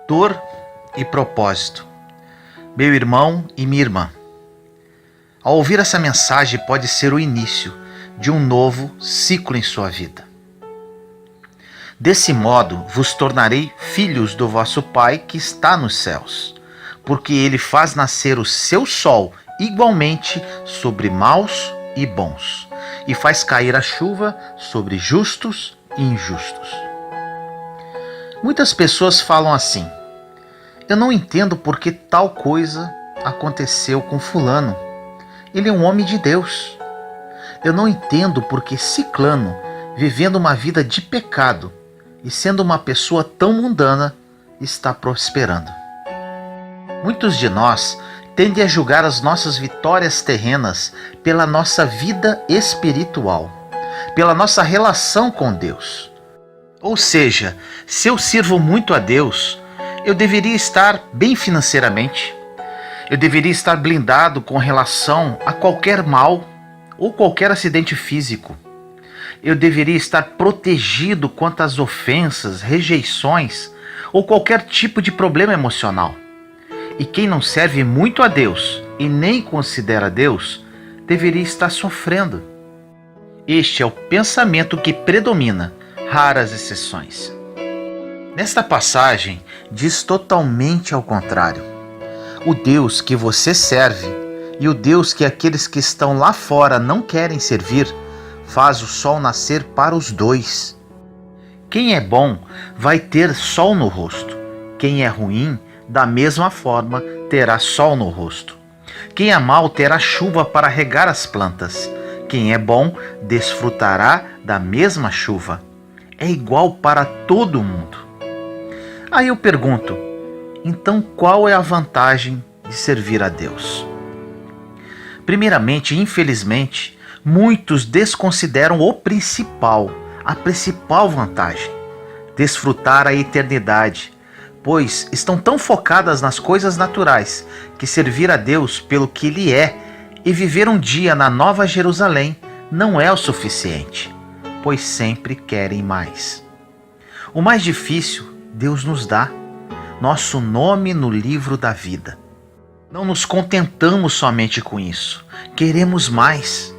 Dor e propósito. Meu irmão e minha irmã, ao ouvir essa mensagem pode ser o início de um novo ciclo em sua vida. Desse modo vos tornarei filhos do vosso Pai que está nos céus, porque ele faz nascer o seu sol igualmente sobre maus e bons, e faz cair a chuva sobre justos e injustos. Muitas pessoas falam assim: eu não entendo por que tal coisa aconteceu com fulano. Ele é um homem de Deus. Eu não entendo por que ciclano, vivendo uma vida de pecado e sendo uma pessoa tão mundana, está prosperando. Muitos de nós tendem a julgar as nossas vitórias terrenas pela nossa vida espiritual, pela nossa relação com Deus. Ou seja, se eu sirvo muito a Deus, eu deveria estar bem financeiramente, eu deveria estar blindado com relação a qualquer mal ou qualquer acidente físico. Eu deveria estar protegido quanto às ofensas, rejeições ou qualquer tipo de problema emocional. E quem não serve muito a Deus e nem considera Deus, deveria estar sofrendo. Este é o pensamento que predomina, raras exceções. Nesta passagem, diz totalmente ao contrário. O Deus que você serve e o Deus que aqueles que estão lá fora não querem servir, faz o sol nascer para os dois. Quem é bom vai ter sol no rosto. Quem é ruim, da mesma forma, terá sol no rosto. Quem é mau terá chuva para regar as plantas. Quem é bom desfrutará da mesma chuva. É igual para todo mundo. Aí eu pergunto, então qual é a vantagem de servir a Deus? Primeiramente, infelizmente, muitos desconsideram a principal vantagem: desfrutar a eternidade, pois estão tão focadas nas coisas naturais que servir a Deus pelo que Ele é e viver um dia na Nova Jerusalém não é o suficiente, pois sempre querem mais. O mais difícil Deus nos dá, nosso nome no livro da vida. Não nos contentamos somente com isso, queremos mais.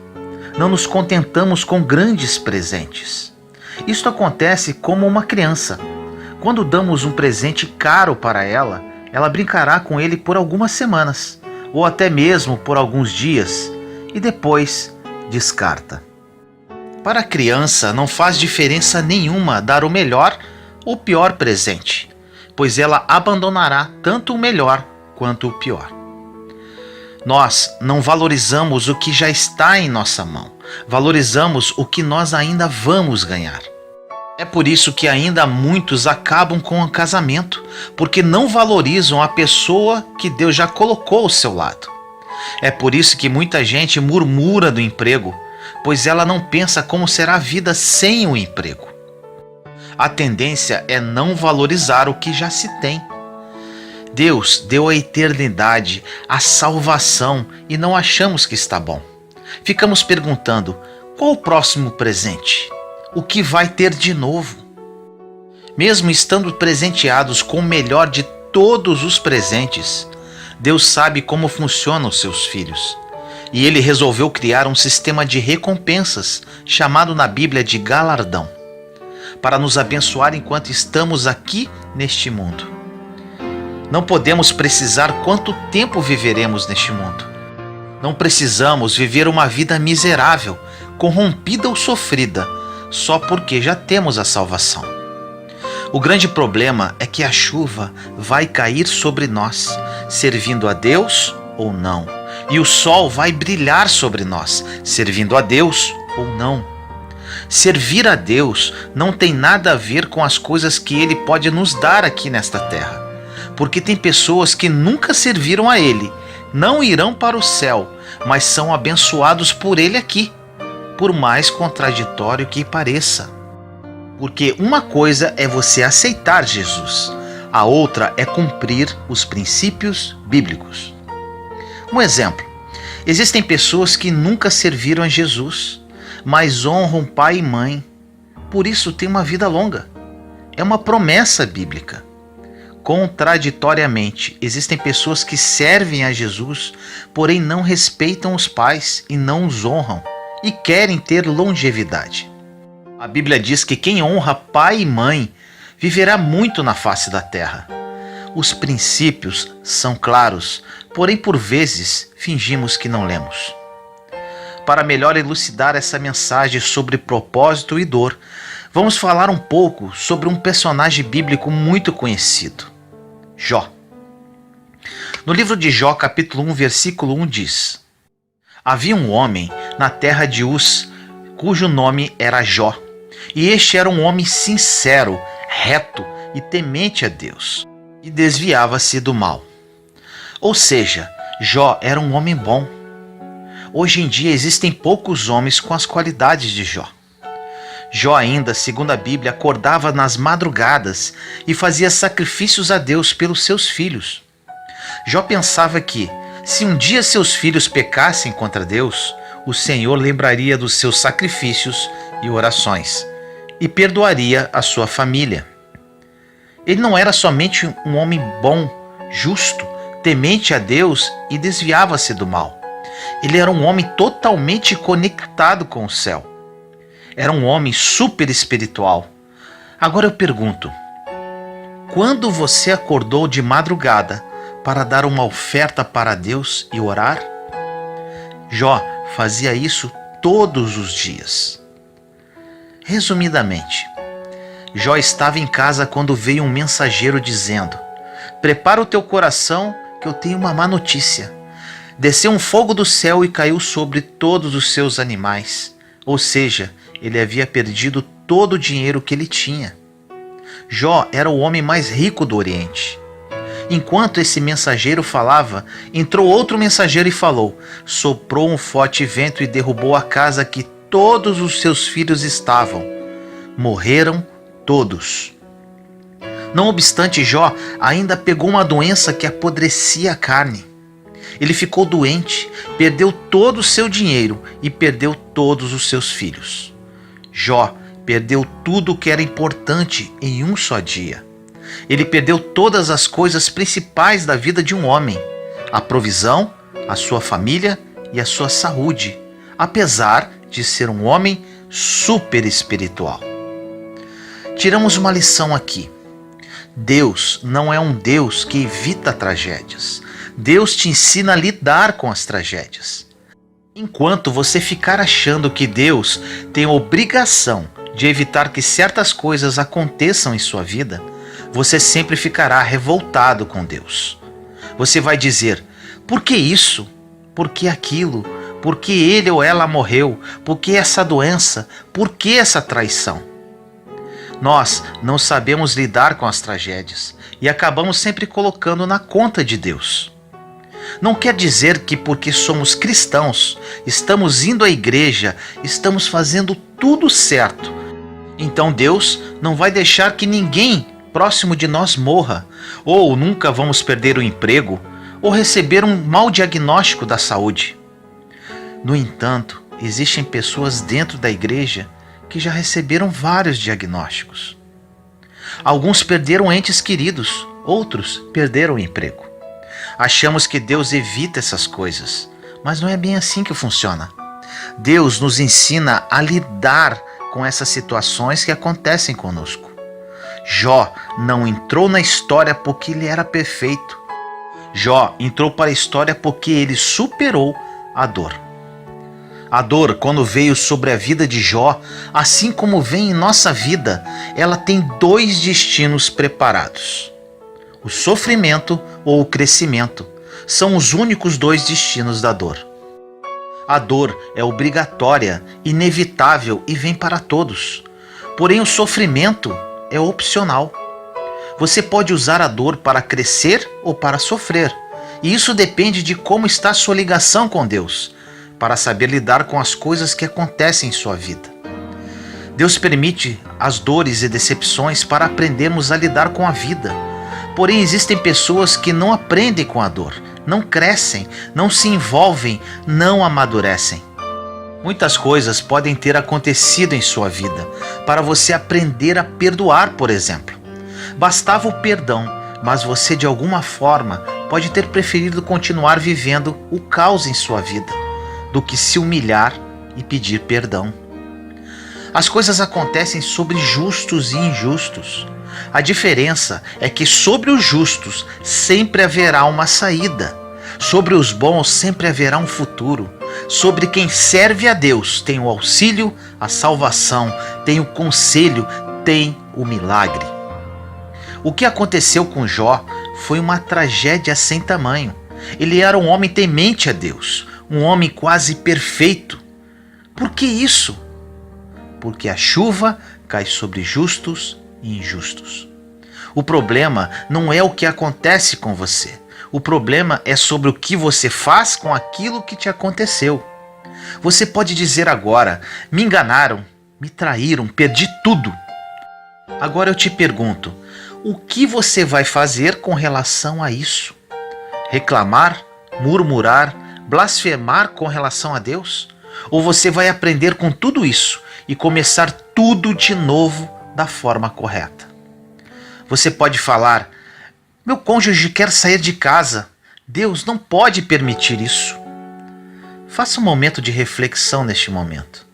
Não nos contentamos com grandes presentes. Isto acontece como uma criança. Quando damos um presente caro para ela, ela brincará com ele por algumas semanas, ou até mesmo por alguns dias, e depois descarta. Para a criança não faz diferença nenhuma dar o melhor ou pior presente, pois ela abandonará tanto o melhor quanto o pior. Nós não valorizamos o que já está em nossa mão, valorizamos o que nós ainda vamos ganhar. É por isso que ainda muitos acabam com o casamento, porque não valorizam a pessoa que Deus já colocou ao seu lado. É por isso que muita gente murmura do emprego, pois ela não pensa como será a vida sem o emprego. A tendência é não valorizar o que já se tem. Deus deu a eternidade, a salvação, e não achamos que está bom. Ficamos perguntando, qual o próximo presente? O que vai ter de novo? Mesmo estando presenteados com o melhor de todos os presentes, Deus sabe como funcionam os seus filhos. E Ele resolveu criar um sistema de recompensas, chamado na Bíblia de galardão, para nos abençoar enquanto estamos aqui neste mundo. Não podemos precisar quanto tempo viveremos neste mundo. Não precisamos viver uma vida miserável, corrompida ou sofrida, só porque já temos a salvação. O grande problema é que a chuva vai cair sobre nós, servindo a Deus ou não. E o sol vai brilhar sobre nós, servindo a Deus ou não. Servir a Deus não tem nada a ver com as coisas que Ele pode nos dar aqui nesta terra, porque tem pessoas que nunca serviram a Ele, não irão para o céu, mas são abençoados por Ele aqui, por mais contraditório que pareça. Porque uma coisa é você aceitar Jesus, a outra é cumprir os princípios bíblicos. Um exemplo: existem pessoas que nunca serviram a Jesus, mas honram pai e mãe, por isso têm uma vida longa. É uma promessa bíblica. Contraditoriamente, existem pessoas que servem a Jesus, porém não respeitam os pais e não os honram, e querem ter longevidade. A Bíblia diz que quem honra pai e mãe viverá muito na face da terra. Os princípios são claros, porém por vezes fingimos que não lemos. Para melhor elucidar essa mensagem sobre propósito e dor, vamos falar um pouco sobre um personagem bíblico muito conhecido, Jó. No livro de Jó, capítulo 1, versículo 1 diz: Havia um homem na terra de Uz, cujo nome era Jó, e este era um homem sincero, reto e temente a Deus, e desviava-se do mal. Ou seja, Jó era um homem bom. Hoje em dia existem poucos homens com as qualidades de Jó. Jó ainda, segundo a Bíblia, acordava nas madrugadas e fazia sacrifícios a Deus pelos seus filhos. Jó pensava que, se um dia seus filhos pecassem contra Deus, o Senhor lembraria dos seus sacrifícios e orações e perdoaria a sua família. Ele não era somente um homem bom, justo, temente a Deus e desviava-se do mal. Ele era um homem totalmente conectado com o céu. Era um homem super espiritual. Agora eu pergunto, quando você acordou de madrugada para dar uma oferta para Deus e orar? Jó fazia isso todos os dias. Resumidamente, Jó estava em casa quando veio um mensageiro dizendo: Prepara o teu coração que eu tenho uma má notícia. Desceu um fogo do céu e caiu sobre todos os seus animais. Ou seja, ele havia perdido todo o dinheiro que ele tinha. Jó era o homem mais rico do Oriente. Enquanto esse mensageiro falava, entrou outro mensageiro e falou: Soprou um forte vento e derrubou a casa que todos os seus filhos estavam. Morreram todos. Não obstante, Jó ainda pegou uma doença que apodrecia a carne. Ele ficou doente, perdeu todo o seu dinheiro e perdeu todos os seus filhos. Jó perdeu tudo o que era importante em um só dia. Ele perdeu todas as coisas principais da vida de um homem: a provisão, a sua família e a sua saúde, apesar de ser um homem super espiritual. Tiramos uma lição aqui. Deus não é um Deus que evita tragédias. Deus te ensina a lidar com as tragédias. Enquanto você ficar achando que Deus tem a obrigação de evitar que certas coisas aconteçam em sua vida, você sempre ficará revoltado com Deus. Você vai dizer: por que isso? Por que aquilo? Por que ele ou ela morreu? Por que essa doença? Por que essa traição? Nós não sabemos lidar com as tragédias e acabamos sempre colocando na conta de Deus. Não quer dizer que porque somos cristãos, estamos indo à igreja, estamos fazendo tudo certo. Então Deus não vai deixar que ninguém próximo de nós morra, ou nunca vamos perder o emprego, ou receber um mau diagnóstico da saúde. No entanto, existem pessoas dentro da igreja que já receberam vários diagnósticos. Alguns perderam entes queridos, outros perderam o emprego. Achamos que Deus evita essas coisas, mas não é bem assim que funciona. Deus nos ensina a lidar com essas situações que acontecem conosco. Jó não entrou na história porque ele era perfeito. Jó entrou para a história porque ele superou a dor. A dor, quando veio sobre a vida de Jó, assim como vem em nossa vida, ela tem dois destinos preparados: o sofrimento ou o crescimento. São os únicos dois destinos da dor. A dor é obrigatória, inevitável e vem para todos. Porém, o sofrimento é opcional. Você pode usar a dor para crescer ou para sofrer. E isso depende de como está a sua ligação com Deus, para saber lidar com as coisas que acontecem em sua vida. Deus permite as dores e decepções para aprendermos a lidar com a vida. Porém, existem pessoas que não aprendem com a dor, não crescem, não se envolvem, não amadurecem. Muitas coisas podem ter acontecido em sua vida para você aprender a perdoar, por exemplo. Bastava o perdão mas você de alguma forma pode ter preferido continuar vivendo o caos em sua vida do que se humilhar e pedir perdão. As coisas acontecem sobre justos e injustos. A diferença é que sobre os justos sempre haverá uma saída. Sobre os bons sempre haverá um futuro. Sobre quem serve a Deus tem o auxílio, a salvação, tem o conselho, tem o milagre. O que aconteceu com Jó foi uma tragédia sem tamanho. Ele era um homem temente a Deus, um homem quase perfeito. Por que isso? Porque a chuva cai sobre justos e injustos. O problema não é o que acontece com você. O problema é sobre o que você faz com aquilo que te aconteceu. Você pode dizer agora: me enganaram, me traíram, perdi tudo. Agora eu te pergunto, o que você vai fazer com relação a isso? Reclamar, murmurar, blasfemar com relação a Deus? Ou você vai aprender com tudo isso e começar tudo de novo da forma correta? Você pode falar: meu cônjuge quer sair de casa. Deus não pode permitir isso. Faça um momento de reflexão neste momento.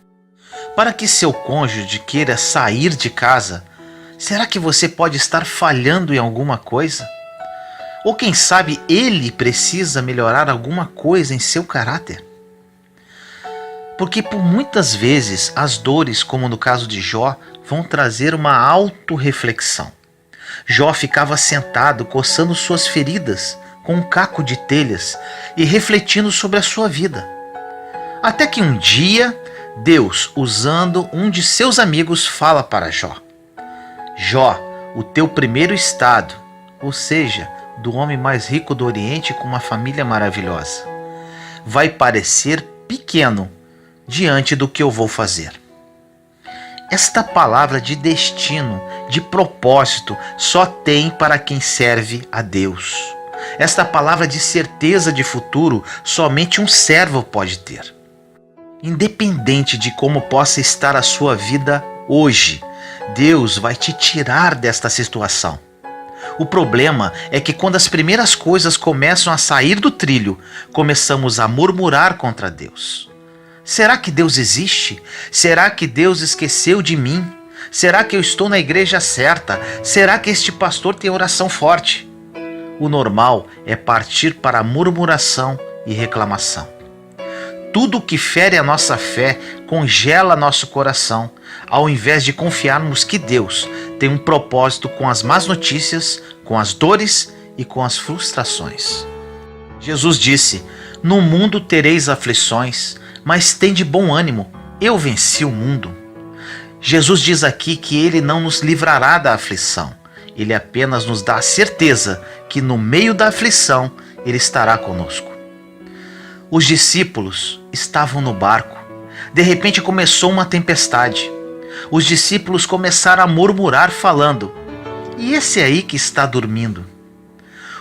Para que seu cônjuge queira sair de casa, será que você pode estar falhando em alguma coisa? Ou quem sabe ele precisa melhorar alguma coisa em seu caráter? Porque por muitas vezes as dores, como no caso de Jó, vão trazer uma autorreflexão. Jó ficava sentado, coçando suas feridas com um caco de telhas e refletindo sobre a sua vida. Até que um dia, Deus, usando um de seus amigos, fala para Jó: Jó, o teu primeiro estado, ou seja, do homem mais rico do Oriente com uma família maravilhosa, vai parecer pequeno diante do que eu vou fazer. Esta palavra de destino, de propósito, só tem para quem serve a Deus. Esta palavra de certeza de futuro, somente um servo pode ter. Independente de como possa estar a sua vida hoje, Deus vai te tirar desta situação. O problema é que quando as primeiras coisas começam a sair do trilho, começamos a murmurar contra Deus. Será que Deus existe? Será que Deus esqueceu de mim? Será que eu estou na igreja certa? Será que este pastor tem oração forte? O normal é partir para a murmuração e reclamação. Tudo que fere a nossa fé congela nosso coração, ao invés de confiarmos que Deus tem um propósito com as más notícias, com as dores e com as frustrações. Jesus disse: no mundo tereis aflições, mas tende bom ânimo, eu venci o mundo. Jesus diz aqui que Ele não nos livrará da aflição, Ele apenas nos dá a certeza que no meio da aflição Ele estará conosco. Os discípulos estavam no barco. De repente começou uma tempestade. Os discípulos começaram a murmurar falando: e esse aí que está dormindo?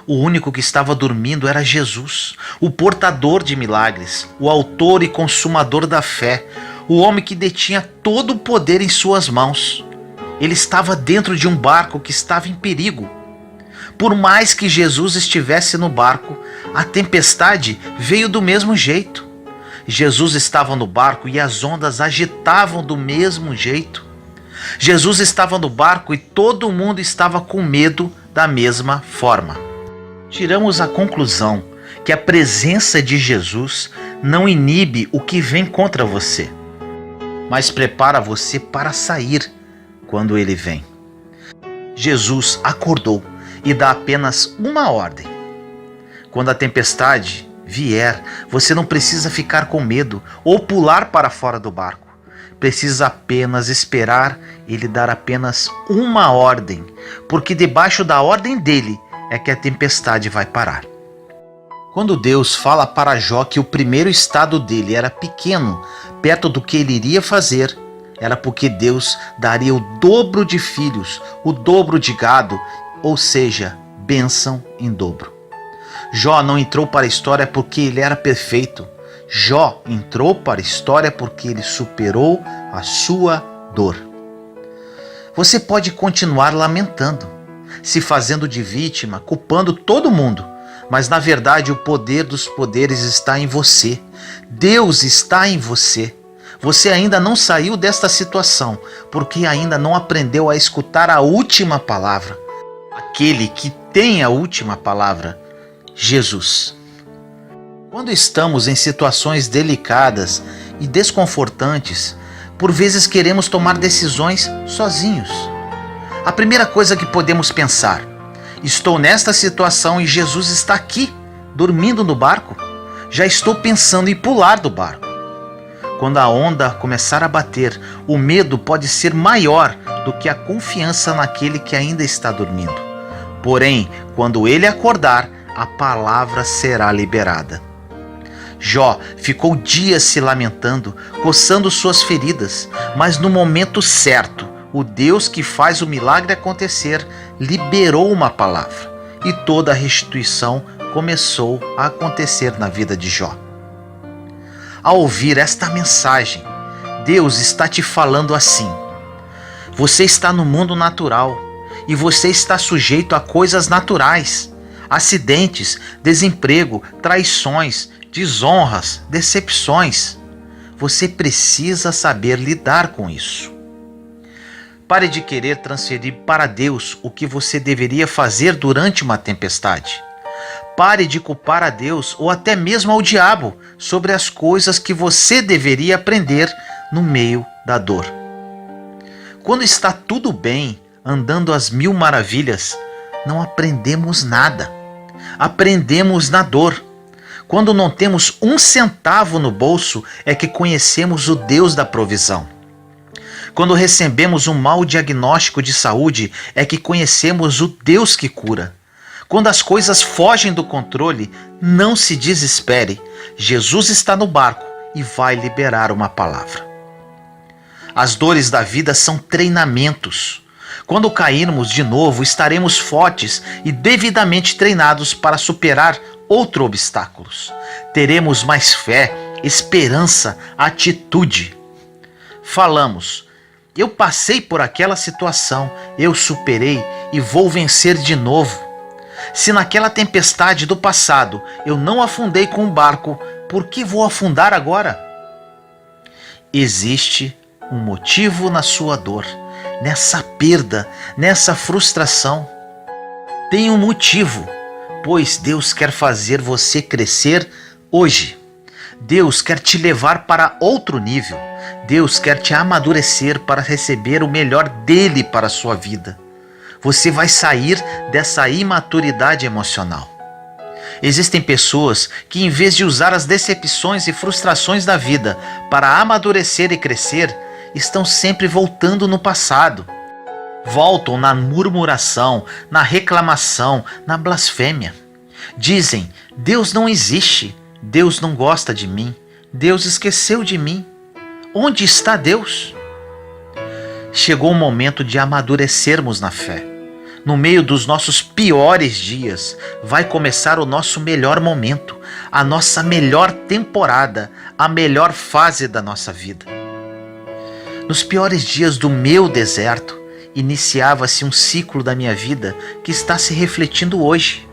O único que estava dormindo era Jesus, o portador de milagres, o autor e consumador da fé, o homem que detinha todo o poder em suas mãos. Ele estava dentro de um barco que estava em perigo. Por mais que Jesus estivesse no barco, a tempestade veio do mesmo jeito. Jesus estava no barco e as ondas agitavam do mesmo jeito. Jesus estava no barco e todo mundo estava com medo da mesma forma. Tiramos a conclusão que a presença de Jesus não inibe o que vem contra você, mas prepara você para sair quando ele vem. Jesus acordou e dá apenas uma ordem. Quando a tempestade vier, você não precisa ficar com medo ou pular para fora do barco. Precisa apenas esperar ele dar apenas uma ordem, porque debaixo da ordem dele é que a tempestade vai parar. Quando Deus fala para Jó que o primeiro estado dele era pequeno, perto do que ele iria fazer, era porque Deus daria o dobro de filhos, o dobro de gado, ou seja, bênção em dobro. Jó não entrou para a história porque ele era perfeito. Jó entrou para a história porque ele superou a sua dor. Você pode continuar lamentando. se fazendo de vítima, culpando todo mundo. Mas na verdade o poder dos poderes está em você. Deus está em você. Você ainda não saiu desta situação, porque ainda não aprendeu a escutar a última palavra. Aquele que tem a última palavra, Jesus. Quando estamos em situações delicadas e desconfortantes, por vezes queremos tomar decisões sozinhos. A primeira coisa que podemos pensar: estou nesta situação e Jesus está aqui, dormindo no barco. Já estou pensando em pular do barco. Quando a onda começar a bater, o medo pode ser maior do que a confiança naquele que ainda está dormindo. Porém, quando ele acordar, a palavra será liberada. Jó ficou dias se lamentando, coçando suas feridas, mas no momento certo, o Deus que faz o milagre acontecer liberou uma palavra e toda a restituição começou a acontecer na vida de Jó. Ao ouvir esta mensagem, Deus está te falando assim: você está no mundo natural e você está sujeito a coisas naturais, acidentes, desemprego, traições, desonras, decepções. Você precisa saber lidar com isso. Pare de querer transferir para Deus o que você deveria fazer durante uma tempestade. Pare de culpar a Deus ou até mesmo ao diabo sobre as coisas que você deveria aprender no meio da dor. Quando está tudo bem, andando às mil maravilhas, não aprendemos nada. Aprendemos na dor. Quando não temos um centavo no bolso, é que conhecemos o Deus da provisão. Quando recebemos um mau diagnóstico de saúde, é que conhecemos o Deus que cura. Quando as coisas fogem do controle, não se desespere. Jesus está no barco e vai liberar uma palavra. As dores da vida são treinamentos. Quando cairmos de novo, estaremos fortes e devidamente treinados para superar outros obstáculos. Teremos mais fé, esperança, atitude. Falamos: eu passei por aquela situação, eu superei e vou vencer de novo. Se naquela tempestade do passado eu não afundei com o barco, por que vou afundar agora? Existe um motivo na sua dor, nessa perda, nessa frustração. Tem um motivo, pois Deus quer fazer você crescer hoje. Deus quer te levar para outro nível. Deus quer te amadurecer para receber o melhor dele para a sua vida. Você vai sair dessa imaturidade emocional. Existem pessoas que, em vez de usar as decepções e frustrações da vida para amadurecer e crescer, estão sempre voltando no passado. Voltam na murmuração, na reclamação, na blasfêmia. Dizem: Deus não existe, Deus não gosta de mim, Deus esqueceu de mim. Onde está Deus? Chegou o momento de amadurecermos na fé. No meio dos nossos piores dias, vai começar o nosso melhor momento, a nossa melhor temporada, a melhor fase da nossa vida. Nos piores dias do meu deserto, iniciava-se um ciclo da minha vida que está se refletindo hoje.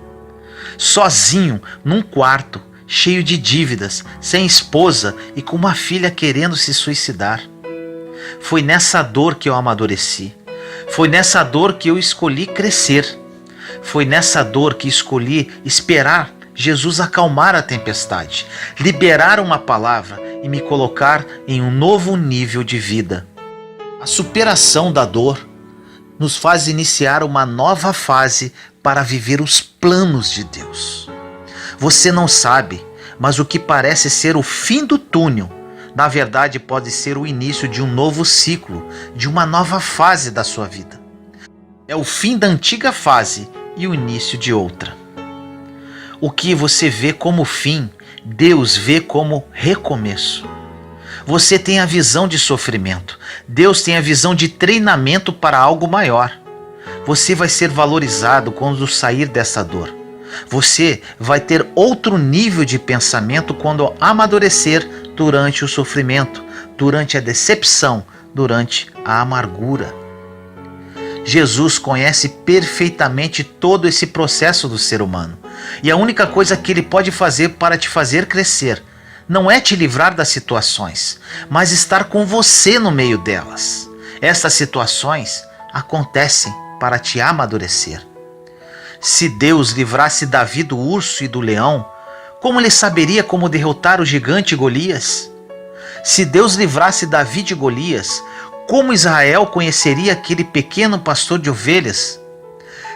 Sozinho, num quarto, cheio de dívidas, sem esposa e com uma filha querendo se suicidar. Foi nessa dor que eu amadureci. Foi nessa dor que eu escolhi crescer. Foi nessa dor que escolhi esperar Jesus acalmar a tempestade, liberar uma palavra e me colocar em um novo nível de vida. A superação da dor nos faz iniciar uma nova fase para viver os planos de Deus. Você não sabe, mas o que parece ser o fim do túnel, na verdade pode ser o início de um novo ciclo, de uma nova fase da sua vida. É o fim da antiga fase e o início de outra. O que você vê como fim, Deus vê como recomeço. Você tem a visão de sofrimento, Deus tem a visão de treinamento para algo maior. Você vai ser valorizado quando sair dessa dor. Você vai ter outro nível de pensamento quando amadurecer durante o sofrimento, durante a decepção, durante a amargura. Jesus conhece perfeitamente todo esse processo do ser humano. E a única coisa que ele pode fazer para te fazer crescer não é te livrar das situações, mas estar com você no meio delas. Essas situações acontecem para te amadurecer. Se Deus livrasse Davi do urso e do leão, como ele saberia como derrotar o gigante Golias? Se Deus livrasse Davi de Golias, como Israel conheceria aquele pequeno pastor de ovelhas?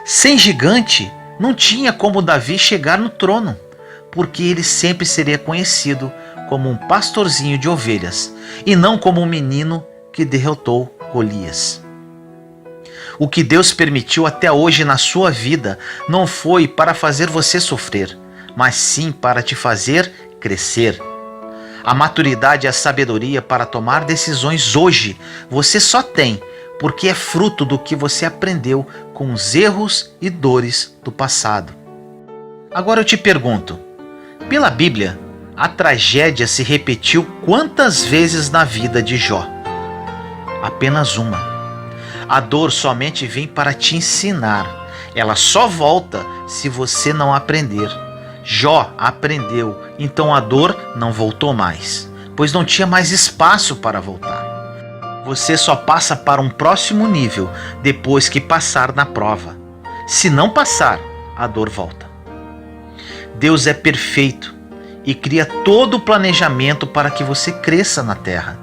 Sem gigante, não tinha como Davi chegar no trono, porque ele sempre seria conhecido como um pastorzinho de ovelhas e não como um menino que derrotou Golias. O que Deus permitiu até hoje na sua vida não foi para fazer você sofrer, mas sim para te fazer crescer. A maturidade e a sabedoria para tomar decisões hoje você só tem porque é fruto do que você aprendeu com os erros e dores do passado. Agora eu te pergunto, pela Bíblia, a tragédia se repetiu quantas vezes na vida de Jó? Apenas uma. A dor somente vem para te ensinar. Ela só volta se você não aprender. Jó aprendeu, então a dor não voltou mais, pois não tinha mais espaço para voltar. Você só passa para um próximo nível depois que passar na prova. Se não passar, a dor volta. Deus é perfeito e cria todo o planejamento para que você cresça na terra.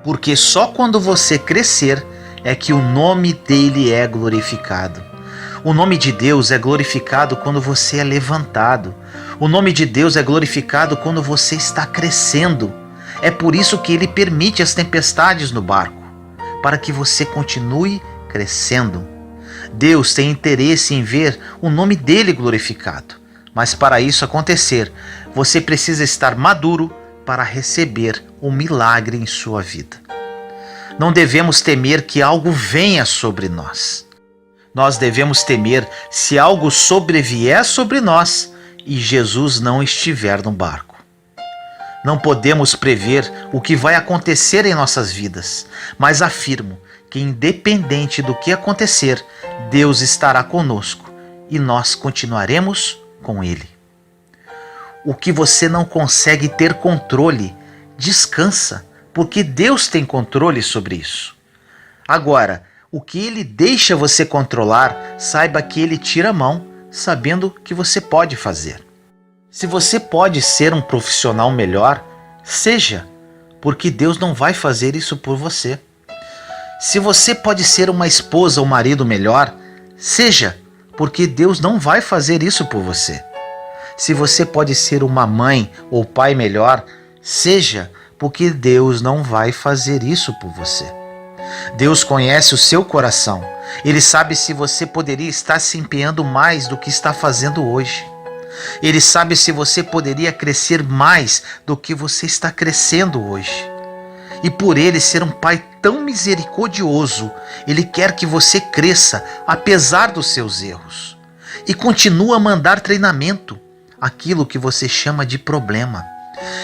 Porque só quando você crescer é que o nome dele é glorificado. O nome de Deus é glorificado quando você é levantado. O nome de Deus é glorificado quando você está crescendo. É por isso que ele permite as tempestades no barco, para que você continue crescendo. Deus tem interesse em ver o nome dele glorificado. Mas para isso acontecer, você precisa estar maduro para receber um milagre em sua vida. Não devemos temer que algo venha sobre nós. Nós devemos temer se algo sobrevier sobre nós e Jesus não estiver no barco. Não podemos prever o que vai acontecer em nossas vidas, mas afirmo que independente do que acontecer, Deus estará conosco e nós continuaremos com Ele. O que você não consegue ter controle, descansa, porque Deus tem controle sobre isso. Agora, o que Ele deixa você controlar, saiba que Ele tira a mão, sabendo que você pode fazer. Se você pode ser um profissional melhor, seja, porque Deus não vai fazer isso por você. Se você pode ser uma esposa ou marido melhor, seja, porque Deus não vai fazer isso por você. Se você pode ser uma mãe ou pai melhor, seja, porque Deus não vai fazer isso por você. Deus conhece o seu coração. Ele sabe se você poderia estar se empenhando mais do que está fazendo hoje. Ele sabe se você poderia crescer mais do que você está crescendo hoje. E por Ele ser um Pai tão misericordioso, Ele quer que você cresça apesar dos seus erros. E continua a mandar treinamento, aquilo que você chama de problema.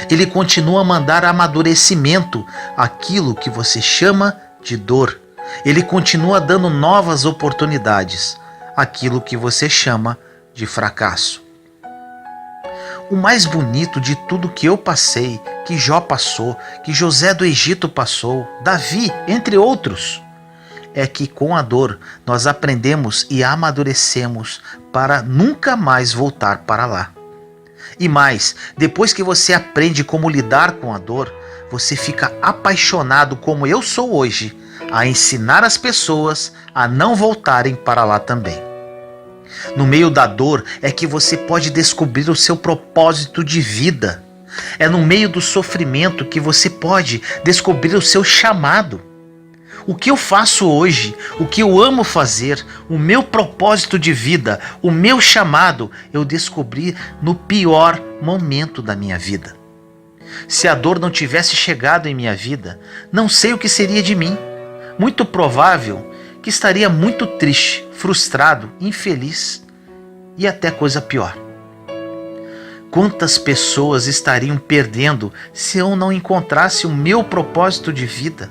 Ele continua a mandar amadurecimento, aquilo que você chama de dor. Ele continua dando novas oportunidades, aquilo que você chama de fracasso. O mais bonito de tudo que eu passei, que Jó passou, que José do Egito passou, Davi, entre outros, é que com a dor nós aprendemos e amadurecemos para nunca mais voltar para lá. E mais, depois que você aprende como lidar com a dor, você fica apaixonado como eu sou hoje, a ensinar as pessoas a não voltarem para lá também. No meio da dor é que você pode descobrir o seu propósito de vida. É no meio do sofrimento que você pode descobrir o seu chamado. O que eu faço hoje, o que eu amo fazer, o meu propósito de vida, o meu chamado, eu descobri no pior momento da minha vida. Se a dor não tivesse chegado em minha vida, não sei o que seria de mim. Muito provável que estaria muito triste, frustrado, infeliz e até coisa pior. Quantas pessoas estariam perdendo se eu não encontrasse o meu propósito de vida?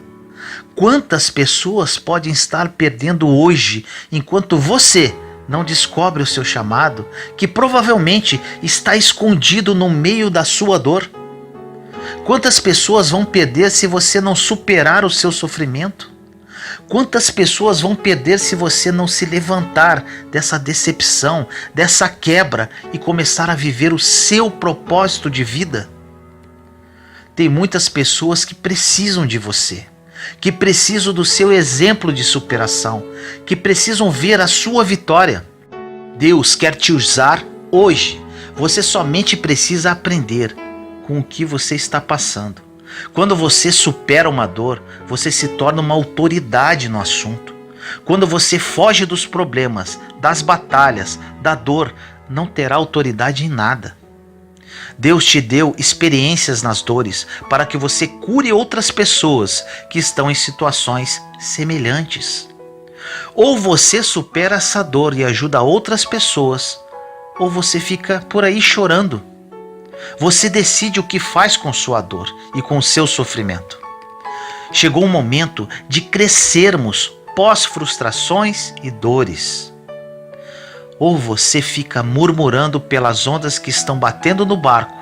Quantas pessoas podem estar perdendo hoje enquanto você não descobre o seu chamado, que provavelmente está escondido no meio da sua dor? Quantas pessoas vão perder se você não superar o seu sofrimento? Quantas pessoas vão perder se você não se levantar dessa decepção, dessa quebra e começar a viver o seu propósito de vida? Tem muitas pessoas que precisam de você, que precisam do seu exemplo de superação, que precisam ver a sua vitória. Deus quer te usar hoje. Você somente precisa aprender com o que você está passando. Quando você supera uma dor, você se torna uma autoridade no assunto. Quando você foge dos problemas, das batalhas, da dor, não terá autoridade em nada. Deus te deu experiências nas dores para que você cure outras pessoas que estão em situações semelhantes. Ou você supera essa dor e ajuda outras pessoas, ou você fica por aí chorando. Você decide o que faz com sua dor e com seu sofrimento. Chegou o momento de crescermos pós-frustrações e dores. Ou você fica murmurando pelas ondas que estão batendo no barco,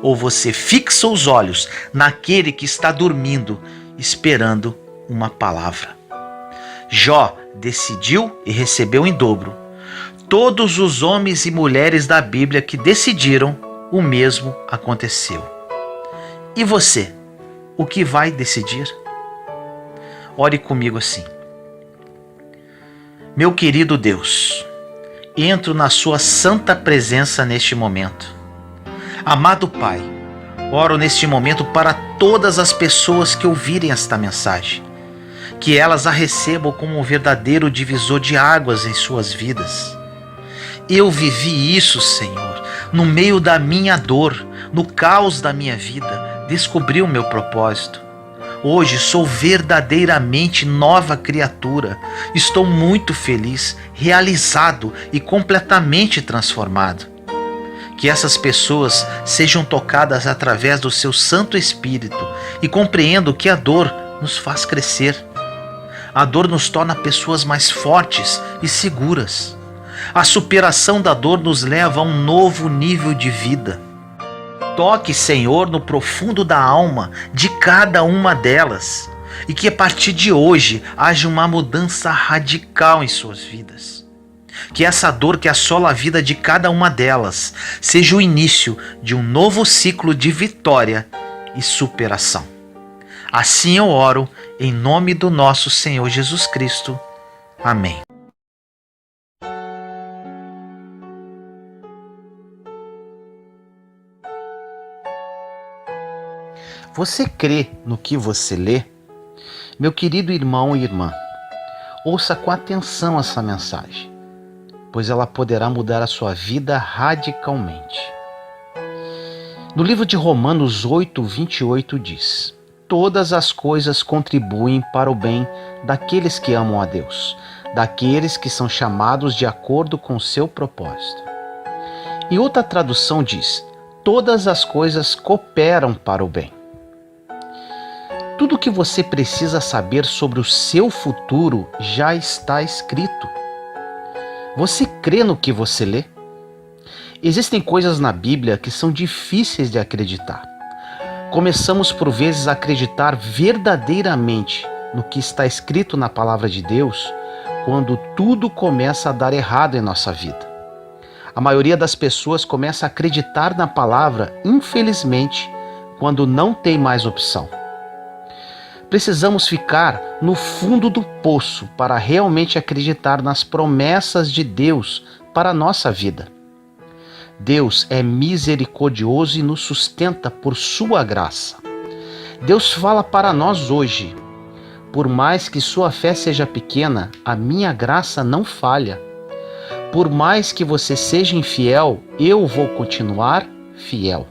ou você fixa os olhos naquele que está dormindo, esperando uma palavra. Jó decidiu e recebeu em dobro. Todos os homens e mulheres da Bíblia que decidiram, o mesmo aconteceu. E você, o que vai decidir? Ore comigo assim. Meu querido Deus, entro na sua santa presença neste momento. Amado Pai, oro neste momento para todas as pessoas que ouvirem esta mensagem, que elas a recebam como um verdadeiro divisor de águas em suas vidas. Eu vivi isso, Senhor, no meio da minha dor, no caos da minha vida, descobri o meu propósito. Hoje sou verdadeiramente nova criatura. Estou muito feliz, realizado e completamente transformado. Que essas pessoas sejam tocadas através do seu Santo Espírito e compreendam que a dor nos faz crescer. A dor nos torna pessoas mais fortes e seguras. A superação da dor nos leva a um novo nível de vida. Toque, Senhor, no profundo da alma de cada uma delas e que a partir de hoje haja uma mudança radical em suas vidas. Que essa dor que assola a vida de cada uma delas seja o início de um novo ciclo de vitória e superação. Assim eu oro em nome do nosso Senhor Jesus Cristo. Amém. Você crê no que você lê? Meu querido irmão e irmã, ouça com atenção essa mensagem, pois ela poderá mudar a sua vida radicalmente. No livro de Romanos 8:28 diz: todas as coisas contribuem para o bem daqueles que amam a Deus, daqueles que são chamados de acordo com seu propósito. E outra tradução diz: todas as coisas cooperam para o bem. Tudo o que você precisa saber sobre o seu futuro já está escrito. Você crê no que você lê? Existem coisas na Bíblia que são difíceis de acreditar. Começamos por vezes a acreditar verdadeiramente no que está escrito na palavra de Deus quando tudo começa a dar errado em nossa vida. A maioria das pessoas começa a acreditar na palavra, infelizmente, quando não tem mais opção. Precisamos ficar no fundo do poço para realmente acreditar nas promessas de Deus para a nossa vida. Deus é misericordioso e nos sustenta por sua graça. Deus fala para nós hoje: por mais que sua fé seja pequena, a minha graça não falha. Por mais que você seja infiel, eu vou continuar fiel.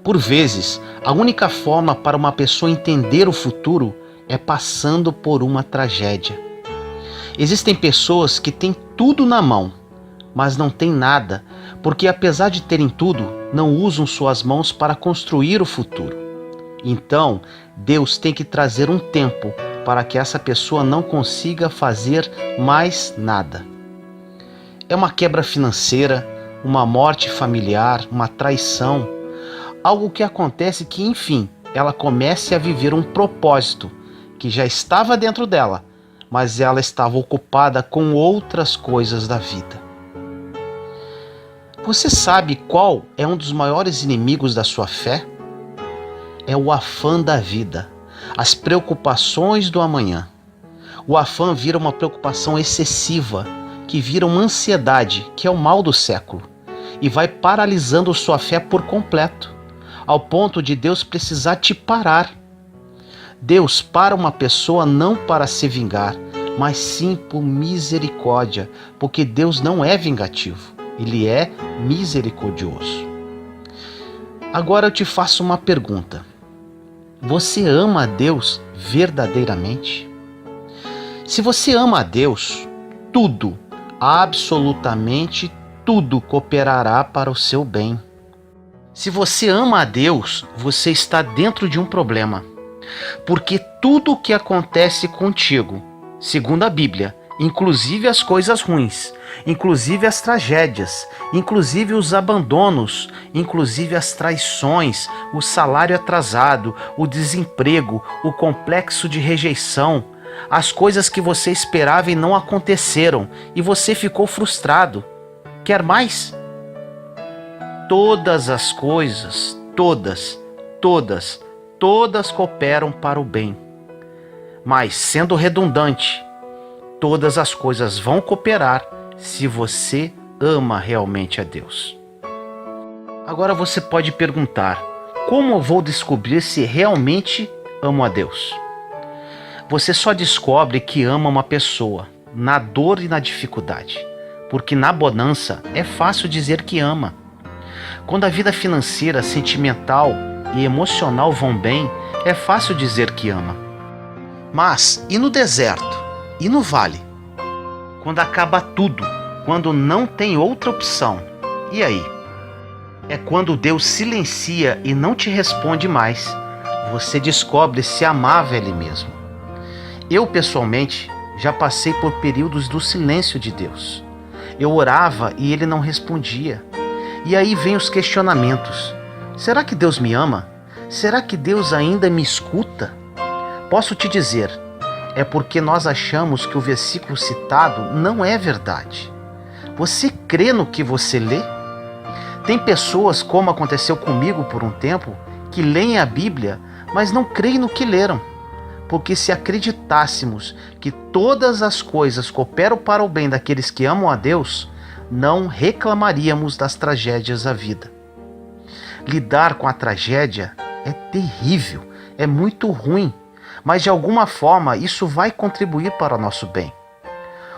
Por vezes, a única forma para uma pessoa entender o futuro é passando por uma tragédia. Existem pessoas que têm tudo na mão, mas não têm nada, porque apesar de terem tudo, não usam suas mãos para construir o futuro. Então, Deus tem que trazer um tempo para que essa pessoa não consiga fazer mais nada. É uma quebra financeira, uma morte familiar, uma traição, algo que acontece que, enfim, ela comece a viver um propósito que já estava dentro dela, mas ela estava ocupada com outras coisas da vida. Você sabe qual é um dos maiores inimigos da sua fé? É o afã da vida, as preocupações do amanhã. O afã vira uma preocupação excessiva, que vira uma ansiedade, que é o mal do século, e vai paralisando sua fé por completo, ao ponto de Deus precisar te parar. Deus para uma pessoa não para se vingar, mas sim por misericórdia, porque Deus não é vingativo, Ele é misericordioso. Agora eu te faço uma pergunta. Você ama a Deus verdadeiramente? Se você ama a Deus, tudo, absolutamente tudo cooperará para o seu bem. Se você ama a Deus, você está dentro de um problema, porque tudo o que acontece contigo, segundo a Bíblia, inclusive as coisas ruins, inclusive as tragédias, inclusive os abandonos, inclusive as traições, o salário atrasado, o desemprego, o complexo de rejeição, as coisas que você esperava e não aconteceram, e você ficou frustrado. Quer mais? Todas as coisas, todas cooperam para o bem. Mas, sendo redundante, todas as coisas vão cooperar se você ama realmente a Deus. Agora você pode perguntar: como eu vou descobrir se realmente amo a Deus? Você só descobre que ama uma pessoa na dor e na dificuldade, porque na bonança é fácil dizer que ama. Quando a vida financeira, sentimental e emocional vão bem, é fácil dizer que ama. Mas e no deserto? E no vale? Quando acaba tudo, quando não tem outra opção, e aí? É quando Deus silencia e não te responde mais. Você descobre se amava Ele mesmo. Eu, pessoalmente, já passei por períodos do silêncio de Deus. Eu orava e Ele não respondia. E aí vem os questionamentos. Será que Deus me ama? Será que Deus ainda me escuta? Posso te dizer, é porque nós achamos que o versículo citado não é verdade. Você crê no que você lê? Tem pessoas, como aconteceu comigo por um tempo, que leem a Bíblia, mas não creem no que leram. Porque se acreditássemos que todas as coisas cooperam para o bem daqueles que amam a Deus, não reclamaríamos das tragédias da vida. Lidar com a tragédia é terrível, é muito ruim, mas de alguma forma isso vai contribuir para o nosso bem.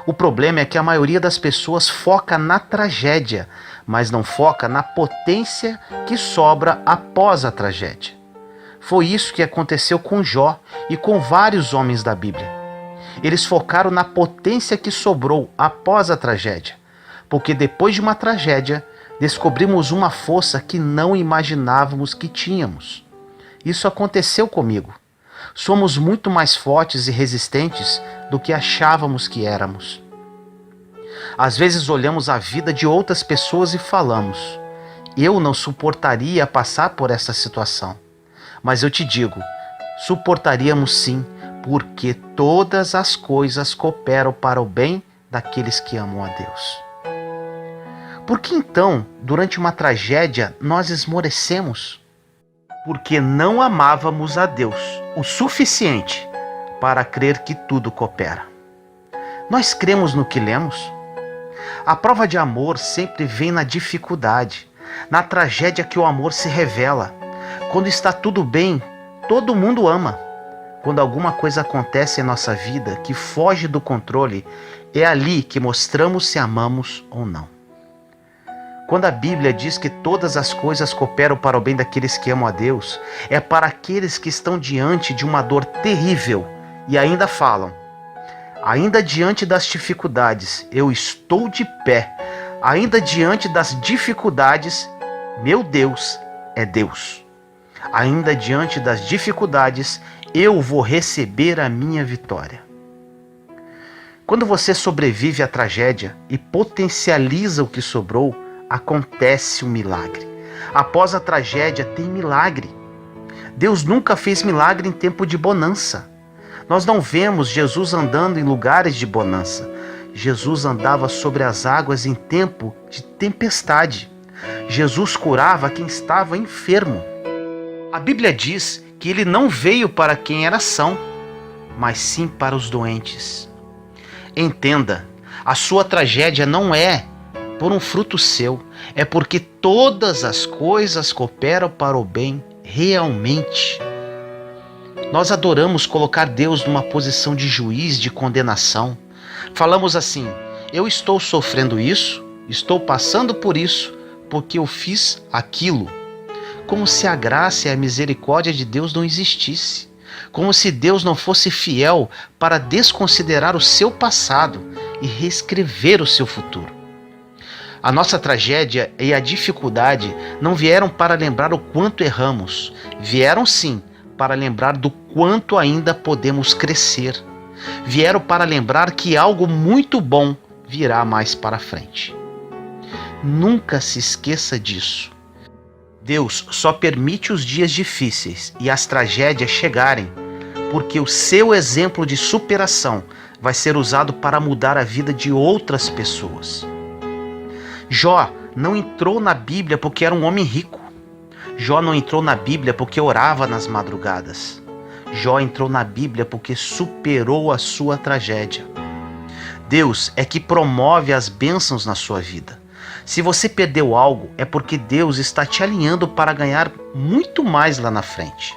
O problema é que a maioria das pessoas foca na tragédia, mas não foca na potência que sobra após a tragédia. Foi isso que aconteceu com Jó e com vários homens da Bíblia. Eles focaram na potência que sobrou após a tragédia, porque depois de uma tragédia, descobrimos uma força que não imaginávamos que tínhamos. Isso aconteceu comigo. Somos muito mais fortes e resistentes do que achávamos que éramos. Às vezes olhamos a vida de outras pessoas e falamos: eu não suportaria passar por essa situação. Mas eu te digo, suportaríamos sim, porque todas as coisas cooperam para o bem daqueles que amam a Deus. Por que então, durante uma tragédia, nós esmorecemos? Porque não amávamos a Deus o suficiente para crer que tudo coopera. Nós cremos no que lemos? A prova de amor sempre vem na dificuldade, na tragédia que o amor se revela. Quando está tudo bem, todo mundo ama. Quando alguma coisa acontece em nossa vida que foge do controle, é ali que mostramos se amamos ou não. Quando a Bíblia diz que todas as coisas cooperam para o bem daqueles que amam a Deus, é para aqueles que estão diante de uma dor terrível e ainda falam: ainda diante das dificuldades, eu estou de pé. Ainda diante das dificuldades, meu Deus é Deus. Ainda diante das dificuldades, eu vou receber a minha vitória. Quando você sobrevive à tragédia e potencializa o que sobrou, acontece um milagre. Após a tragédia, tem milagre. Deus nunca fez milagre em tempo de bonança. Nós não vemos Jesus andando em lugares de bonança. Jesus andava sobre as águas em tempo de tempestade. Jesus curava quem estava enfermo. A Bíblia diz que ele não veio para quem era são, mas sim para os doentes. Entenda, a sua tragédia não é por um fruto seu, é porque todas as coisas cooperam para o bem realmente. Nós adoramos colocar Deus numa posição de juiz, de condenação. Falamos assim: eu estou sofrendo isso, estou passando por isso, porque eu fiz aquilo. Como se a graça e a misericórdia de Deus não existisse. Como se Deus não fosse fiel para desconsiderar o seu passado e reescrever o seu futuro. A nossa tragédia e a dificuldade não vieram para lembrar o quanto erramos. Vieram sim para lembrar do quanto ainda podemos crescer. Vieram para lembrar que algo muito bom virá mais para frente. Nunca se esqueça disso. Deus só permite os dias difíceis e as tragédias chegarem, porque o seu exemplo de superação vai ser usado para mudar a vida de outras pessoas. Jó não entrou na Bíblia porque era um homem rico. Jó não entrou na Bíblia porque orava nas madrugadas. Jó entrou na Bíblia porque superou a sua tragédia. Deus é que promove as bênçãos na sua vida. Se você perdeu algo, é porque Deus está te alinhando para ganhar muito mais lá na frente.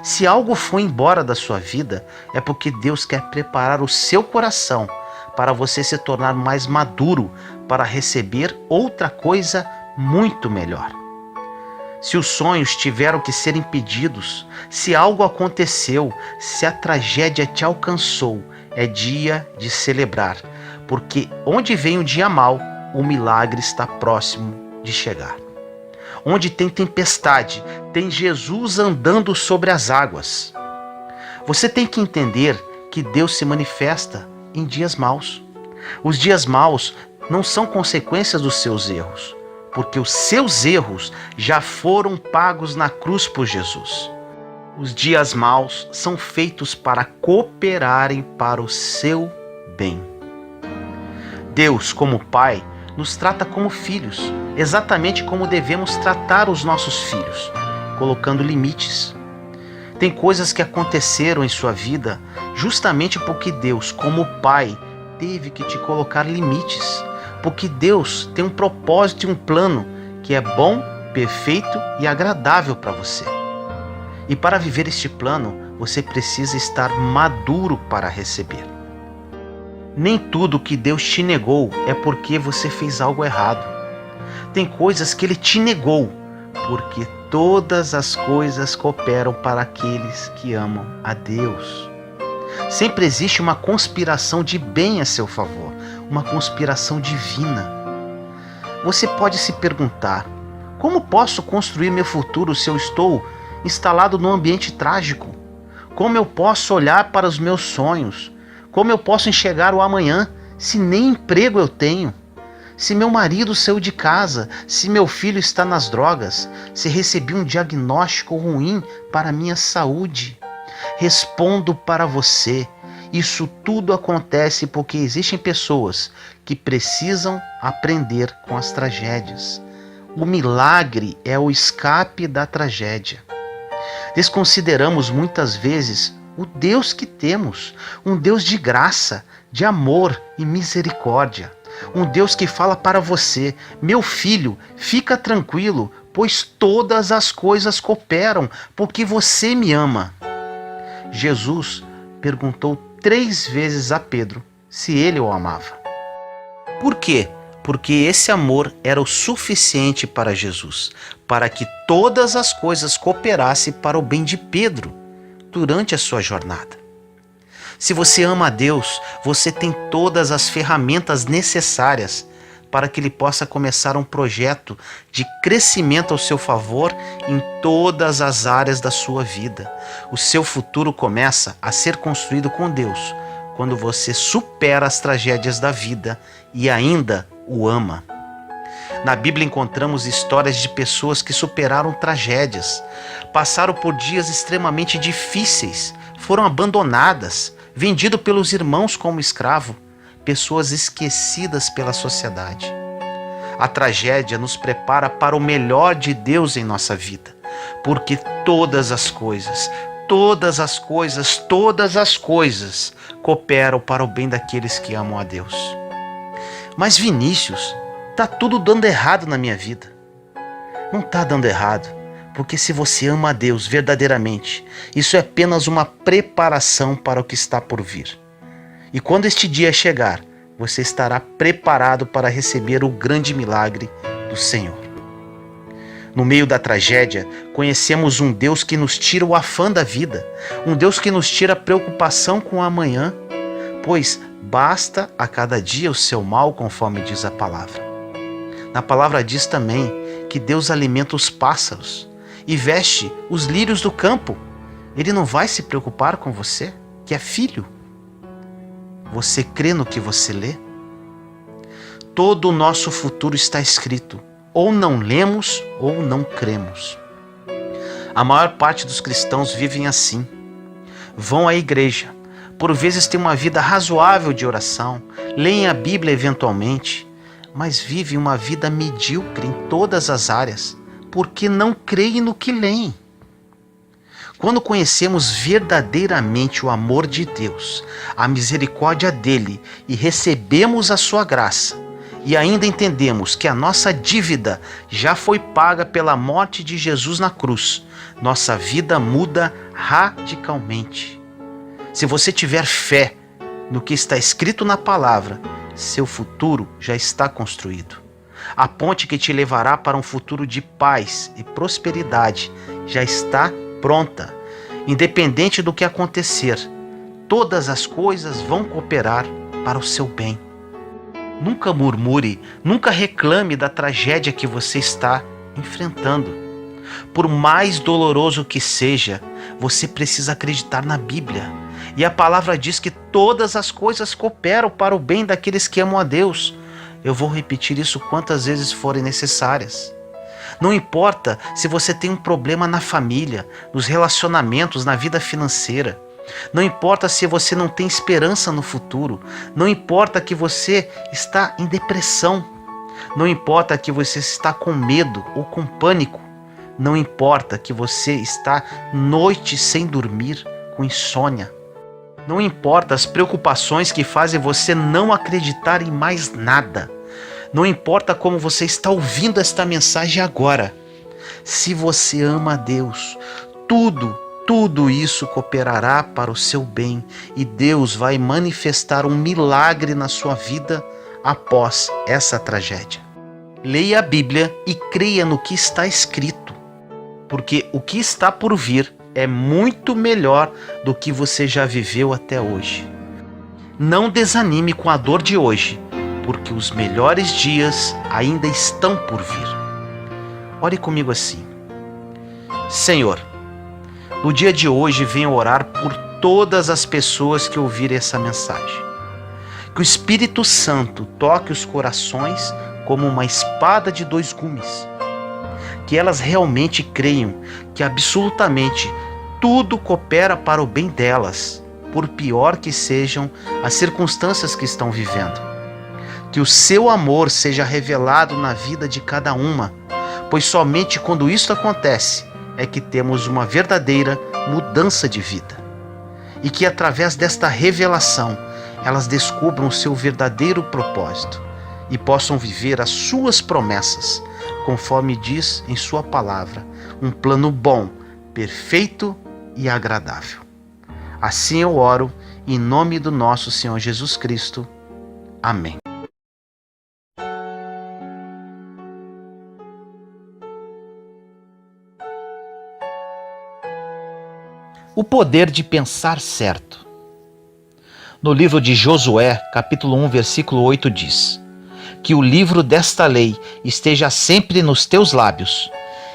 Se algo foi embora da sua vida, é porque Deus quer preparar o seu coração para você se tornar mais maduro para receber outra coisa muito melhor. Se os sonhos tiveram que ser impedidos, se algo aconteceu, se a tragédia te alcançou, é dia de celebrar, porque onde vem o dia mau, o milagre está próximo de chegar. Onde tem tempestade, tem Jesus andando sobre as águas. Você tem que entender que Deus se manifesta em dias maus. Os dias maus não são consequências dos seus erros, porque os seus erros já foram pagos na cruz por Jesus. Os dias maus são feitos para cooperarem para o seu bem. Deus, como Pai, nos trata como filhos, exatamente como devemos tratar os nossos filhos, colocando limites. Tem coisas que aconteceram em sua vida justamente porque Deus, como Pai, teve que te colocar limites, porque Deus tem um propósito e um plano que é bom, perfeito e agradável para você. E para viver este plano, você precisa estar maduro para receber. Nem tudo que Deus te negou é porque você fez algo errado. Tem coisas que Ele te negou, porque todas as coisas cooperam para aqueles que amam a Deus. Sempre existe uma conspiração de bem a seu favor, uma conspiração divina. Você pode se perguntar: como posso construir meu futuro se eu estou instalado num ambiente trágico? Como eu posso olhar para os meus sonhos? Como eu posso enxergar o amanhã se nem emprego eu tenho? Se meu marido saiu de casa, se meu filho está nas drogas, se recebi um diagnóstico ruim para a minha saúde? Respondo para você: isso tudo acontece porque existem pessoas que precisam aprender com as tragédias. O milagre é o escape da tragédia. Desconsideramos muitas vezes o Deus que temos, um Deus de graça, de amor e misericórdia. Um Deus que fala para você: meu filho, fica tranquilo, pois todas as coisas cooperam porque você me ama. Jesus perguntou 3 vezes a Pedro se ele o amava. Por quê? Porque esse amor era o suficiente para Jesus, para que todas as coisas cooperassem para o bem de Pedro durante a sua jornada. Se você ama a Deus, você tem todas as ferramentas necessárias para que Ele possa começar um projeto de crescimento ao seu favor em todas as áreas da sua vida. O seu futuro começa a ser construído com Deus quando você supera as tragédias da vida e ainda o ama. Na Bíblia encontramos histórias de pessoas que superaram tragédias, passaram por dias extremamente difíceis, foram abandonadas, vendidas pelos irmãos como escravo, pessoas esquecidas pela sociedade. A tragédia nos prepara para o melhor de Deus em nossa vida, porque todas as coisas cooperam para o bem daqueles que amam a Deus. Mas Vinícius, tá tudo dando errado na minha vida. Não tá dando errado, porque se você ama a Deus verdadeiramente, isso é apenas uma preparação para o que está por vir. E quando este dia chegar, você estará preparado para receber o grande milagre do Senhor. No meio da tragédia, conhecemos um Deus que nos tira o afã da vida, um Deus que nos tira a preocupação com o amanhã, pois basta a cada dia o seu mal, conforme diz a palavra. Na palavra diz também que Deus alimenta os pássaros e veste os lírios do campo. Ele não vai se preocupar com você, que é filho. Você crê no que você lê? Todo o nosso futuro está escrito. Ou não lemos ou não cremos. A maior parte dos cristãos vivem assim. Vão à igreja, por vezes têm uma vida razoável de oração, leem a Bíblia eventualmente, mas vivem uma vida medíocre em todas as áreas, porque não creem no que leem. Quando conhecemos verdadeiramente o amor de Deus, a misericórdia dele e recebemos a sua graça, e ainda entendemos que a nossa dívida já foi paga pela morte de Jesus na cruz, nossa vida muda radicalmente. Se você tiver fé no que está escrito na palavra, seu futuro já está construído. A ponte que te levará para um futuro de paz e prosperidade já está pronta. Independente do que acontecer, todas as coisas vão cooperar para o seu bem. Nunca murmure, nunca reclame da tragédia que você está enfrentando. Por mais doloroso que seja, você precisa acreditar na Bíblia. E a palavra diz que todas as coisas cooperam para o bem daqueles que amam a Deus. Eu vou repetir isso quantas vezes forem necessárias. Não importa se você tem um problema na família, nos relacionamentos, na vida financeira. Não importa se você não tem esperança no futuro. Não importa que você está em depressão. Não importa que você está com medo ou com pânico. Não importa que você está noites sem dormir, com insônia. Não importa as preocupações que fazem você não acreditar em mais nada. Não importa como você está ouvindo esta mensagem agora. Se você ama a Deus, tudo isso cooperará para o seu bem e Deus vai manifestar um milagre na sua vida após essa tragédia. Leia a Bíblia e creia no que está escrito, porque o que está por vir é muito melhor do que você já viveu até hoje. Não desanime com a dor de hoje, porque os melhores dias ainda estão por vir. Ore comigo assim: Senhor, no dia de hoje venho orar por todas as pessoas que ouvirem essa mensagem. Que o Espírito Santo toque os corações como uma espada de dois gumes. Que elas realmente creiam que absolutamente tudo coopera para o bem delas, por pior que sejam as circunstâncias que estão vivendo. Que o seu amor seja revelado na vida de cada uma, pois somente quando isso acontece é que temos uma verdadeira mudança de vida. E que através desta revelação elas descubram o seu verdadeiro propósito e possam viver as suas promessas, conforme diz em sua palavra, um plano bom, perfeito e agradável. Assim eu oro, em nome do nosso Senhor Jesus Cristo. Amém. O poder de pensar certo. No livro de Josué, capítulo 1, versículo 8 diz: que o livro desta lei esteja sempre nos teus lábios.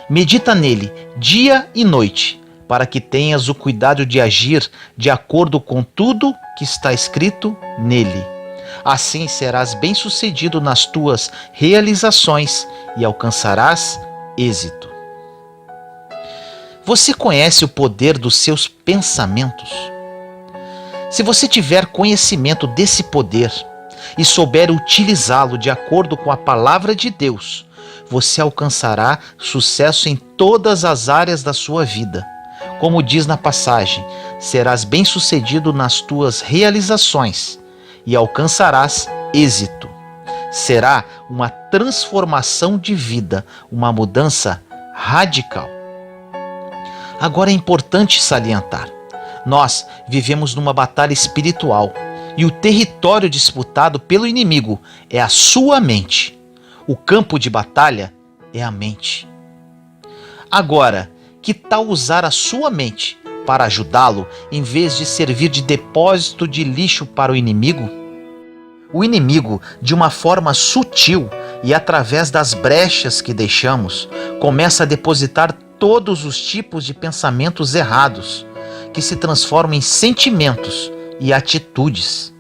Medita nele dia e noite, para que tenhas o cuidado de agir de acordo com tudo que está escrito nele. Assim serás bem-sucedido nas tuas realizações e alcançarás êxito. Você conhece o poder dos seus pensamentos? Se você tiver conhecimento desse poder e souber utilizá-lo de acordo com a palavra de Deus, você alcançará sucesso em todas as áreas da sua vida. Como diz na passagem, serás bem-sucedido nas tuas realizações e alcançarás êxito. Será uma transformação de vida, uma mudança radical. Agora é importante salientar: nós vivemos numa batalha espiritual e o território disputado pelo inimigo é a sua mente. O campo de batalha é a mente. Agora, que tal usar a sua mente para ajudá-lo em vez de servir de depósito de lixo para o inimigo? O inimigo, de uma forma sutil e através das brechas que deixamos, começa a depositar todos os tipos de pensamentos errados, que se transformam em sentimentos e atitudes.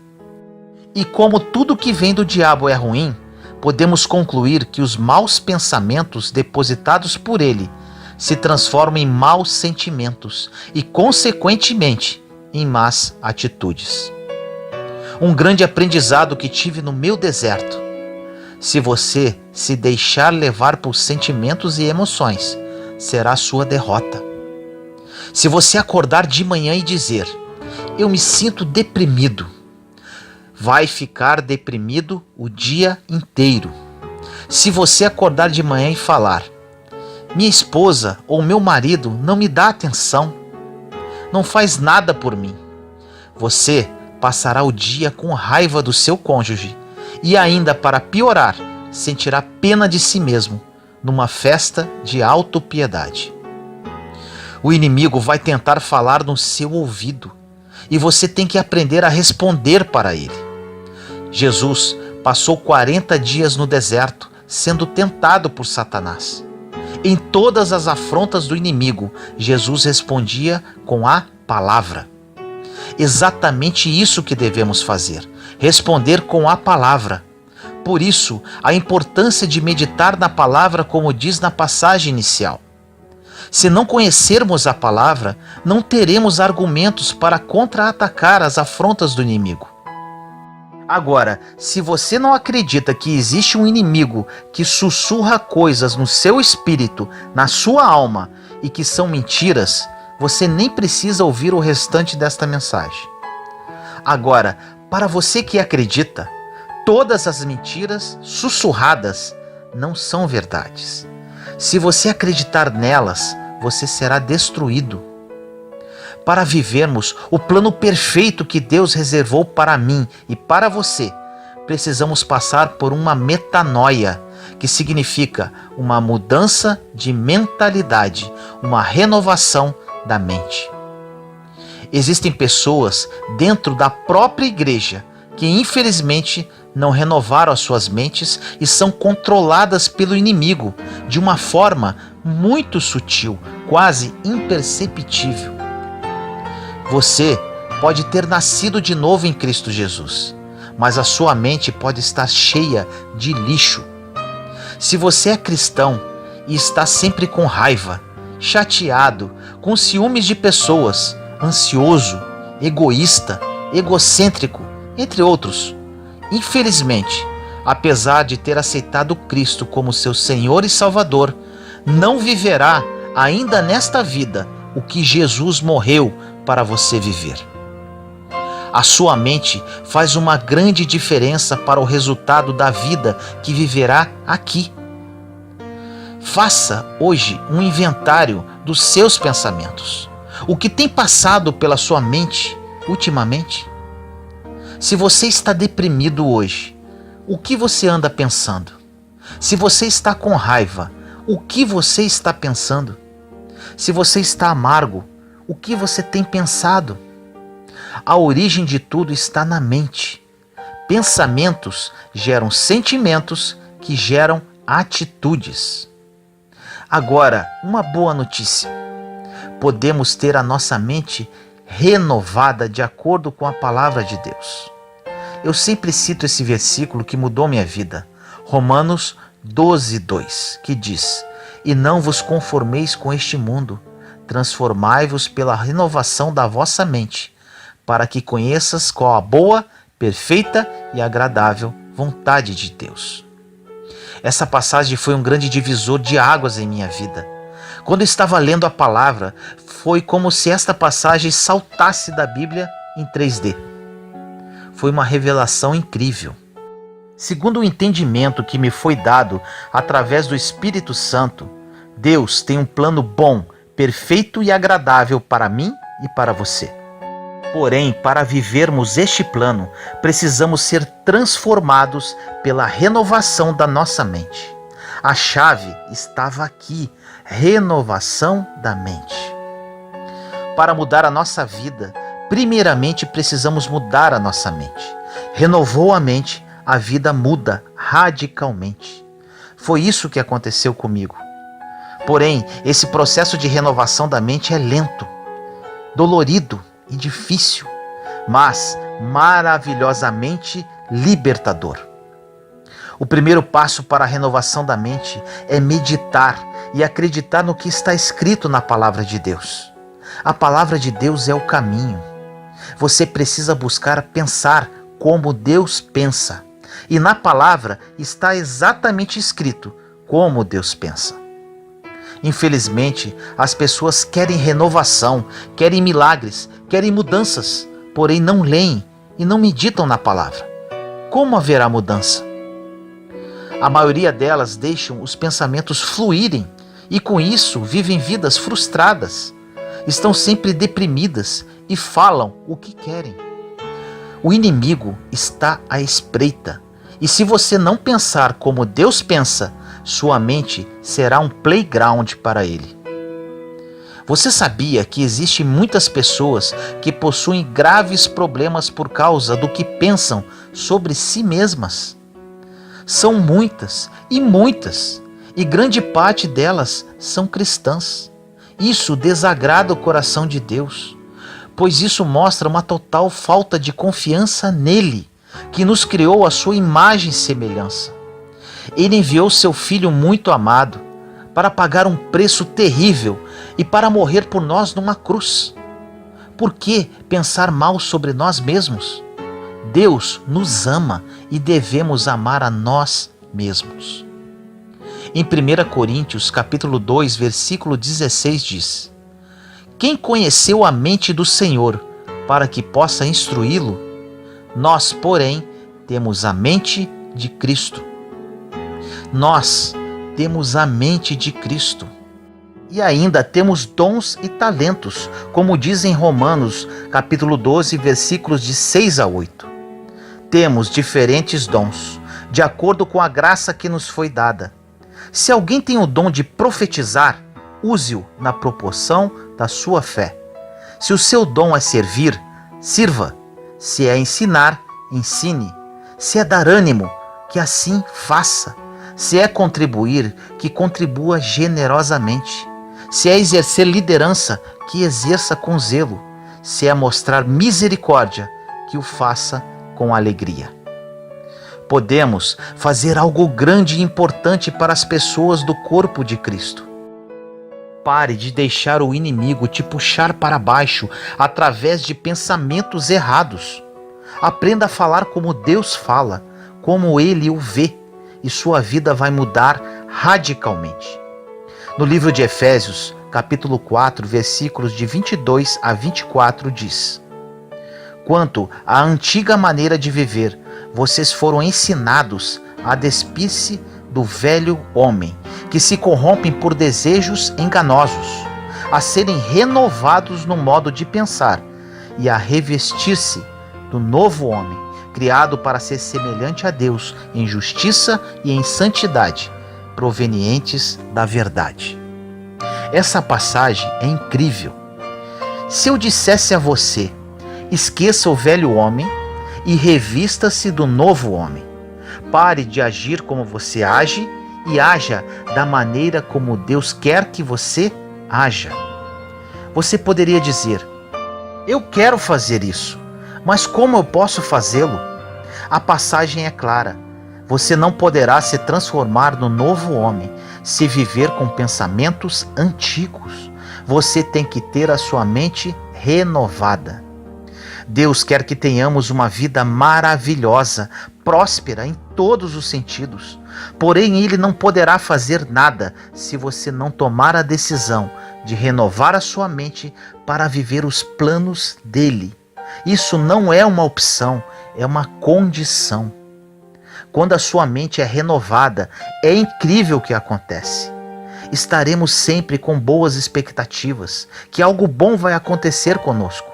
E como tudo que vem do diabo é ruim, podemos concluir que os maus pensamentos depositados por ele se transformam em maus sentimentos e, consequentemente, em más atitudes. Um grande aprendizado que tive no meu deserto: se você se deixar levar por sentimentos e emoções, será sua derrota. Se você acordar de manhã e dizer: eu me sinto deprimido, vai ficar deprimido o dia inteiro. Se você acordar de manhã e falar: minha esposa ou meu marido não me dá atenção, não faz nada por mim, você passará o dia com raiva do seu cônjuge e ainda, para piorar, sentirá pena de si mesmo numa festa de autopiedade. O inimigo vai tentar falar no seu ouvido e você tem que aprender a responder para ele. Jesus passou 40 dias no deserto sendo tentado por Satanás. Em todas as afrontas do inimigo, Jesus respondia com a palavra. Exatamente isso que devemos fazer: responder com a palavra. Por isso, a importância de meditar na palavra, como diz na passagem inicial. Se não conhecermos a palavra, não teremos argumentos para contra-atacar as afrontas do inimigo. Agora, se você não acredita que existe um inimigo que sussurra coisas no seu espírito, na sua alma, e que são mentiras, você nem precisa ouvir o restante desta mensagem. Agora, para você que acredita, todas as mentiras sussurradas não são verdades. Se você acreditar nelas, você será destruído. Para vivermos o plano perfeito que Deus reservou para mim e para você, precisamos passar por uma metanoia, que significa uma mudança de mentalidade, uma renovação da mente. Existem pessoas dentro da própria igreja que, infelizmente, não renovaram as suas mentes e são controladas pelo inimigo de uma forma muito sutil, quase imperceptível. Você pode ter nascido de novo em Cristo Jesus, mas a sua mente pode estar cheia de lixo. Se você é cristão e está sempre com raiva, chateado, com ciúmes de pessoas, ansioso, egoísta, egocêntrico, entre outros, infelizmente, apesar de ter aceitado Cristo como seu Senhor e Salvador, não viverá ainda nesta vida o que Jesus morreu para você viver. A sua mente faz uma grande diferença para o resultado da vida que viverá aqui. Faça hoje um inventário dos seus pensamentos. O que tem passado pela sua mente ultimamente? Se você está deprimido hoje, o que você anda pensando? Se você está com raiva, o que você está pensando? Se você está amargo, o que você tem pensado? A origem de tudo está na mente. pensamentos geram sentimentos que geram atitudes. Agora, uma boa notícia. Podemos ter a nossa mente renovada de acordo com a palavra de Deus. Eu sempre cito esse versículo que mudou minha vida. Romanos 12:2, que diz: E não vos conformeis com este mundo, transformai-vos pela renovação da vossa mente, para que conheças qual a boa, perfeita e agradável vontade de Deus. Essa passagem foi um grande divisor de águas em minha vida. Quando eu estava lendo a palavra, foi como se esta passagem saltasse da Bíblia em 3D. Foi uma revelação incrível. Segundo o entendimento que me foi dado através do Espírito Santo, Deus tem um plano bom, perfeito e agradável para mim e para você. Porém, para vivermos este plano, precisamos ser transformados pela renovação da nossa mente. A chave estava aqui, renovação da mente. Para mudar a nossa vida, primeiramente precisamos mudar a nossa mente. Renovou a mente, a vida muda radicalmente. Foi isso que aconteceu comigo. Porém, esse processo de renovação da mente é lento, dolorido e difícil, mas maravilhosamente libertador. O primeiro passo para a renovação da mente é meditar e acreditar no que está escrito na palavra de Deus. A palavra de Deus é o caminho. Você precisa buscar pensar como Deus pensa. E na palavra está exatamente escrito como Deus pensa. Infelizmente, as pessoas querem renovação, querem milagres, querem mudanças, porém não leem e não meditam na palavra. Como haverá mudança? A maioria delas deixam os pensamentos fluírem e com isso vivem vidas frustradas. Estão sempre deprimidas e falam o que querem. O inimigo está à espreita e se você não pensar como Deus pensa, sua mente será um playground para ele. Você sabia que existem muitas pessoas que possuem graves problemas por causa do que pensam sobre si mesmas? São muitas, e grande parte delas são cristãs. Isso desagrada o coração de Deus, pois isso mostra uma total falta de confiança nele, que nos criou à sua imagem e semelhança. Ele enviou seu Filho muito amado para pagar um preço terrível e para morrer por nós numa cruz. Por que pensar mal sobre nós mesmos? Deus nos ama e devemos amar a nós mesmos. Em 1 Coríntios, capítulo 2, versículo 16 diz: Quem conheceu a mente do Senhor para que possa instruí-lo? Nós, porém, temos a mente de Cristo. Nós temos a mente de Cristo. E ainda temos dons e talentos, como diz em Romanos, capítulo 12, versículos de 6 a 8. Temos diferentes dons, de acordo com a graça que nos foi dada. Se alguém tem o dom de profetizar, use-o na proporção da sua fé. Se o seu dom é servir, sirva. Se é ensinar, ensine. Se é dar ânimo, que assim faça. Se é contribuir, que contribua generosamente. Se é exercer liderança, que exerça com zelo. Se é mostrar misericórdia, que o faça com alegria. Podemos fazer algo grande e importante para as pessoas do corpo de Cristo. Pare de deixar o inimigo te puxar para baixo através de pensamentos errados. Aprenda a falar como Deus fala, como Ele o vê, e sua vida vai mudar radicalmente. No livro de Efésios, capítulo 4, versículos de 22 a 24 diz: Quanto à antiga maneira de viver, vocês foram ensinados a despir-se do velho homem, que se corrompem por desejos enganosos, a serem renovados no modo de pensar e a revestir-se do novo homem, criado para ser semelhante a Deus em justiça e em santidade, provenientes da verdade. Essa passagem é incrível. Se eu dissesse a você, esqueça o velho homem e revista-se do novo homem. Pare de agir como você age e haja da maneira como Deus quer que você haja. Você poderia dizer: eu quero fazer isso, mas como eu posso fazê-lo? A passagem é clara. Você não poderá se transformar no novo homem se viver com pensamentos antigos. Você tem que ter a sua mente renovada. Deus quer que tenhamos uma vida maravilhosa, próspera em todos os sentidos. Porém, Ele não poderá fazer nada se você não tomar a decisão de renovar a sua mente para viver os planos dEle. Isso não é uma opção, é uma condição. Quando a sua mente é renovada, é incrível o que acontece. Estaremos sempre com boas expectativas, que algo bom vai acontecer conosco.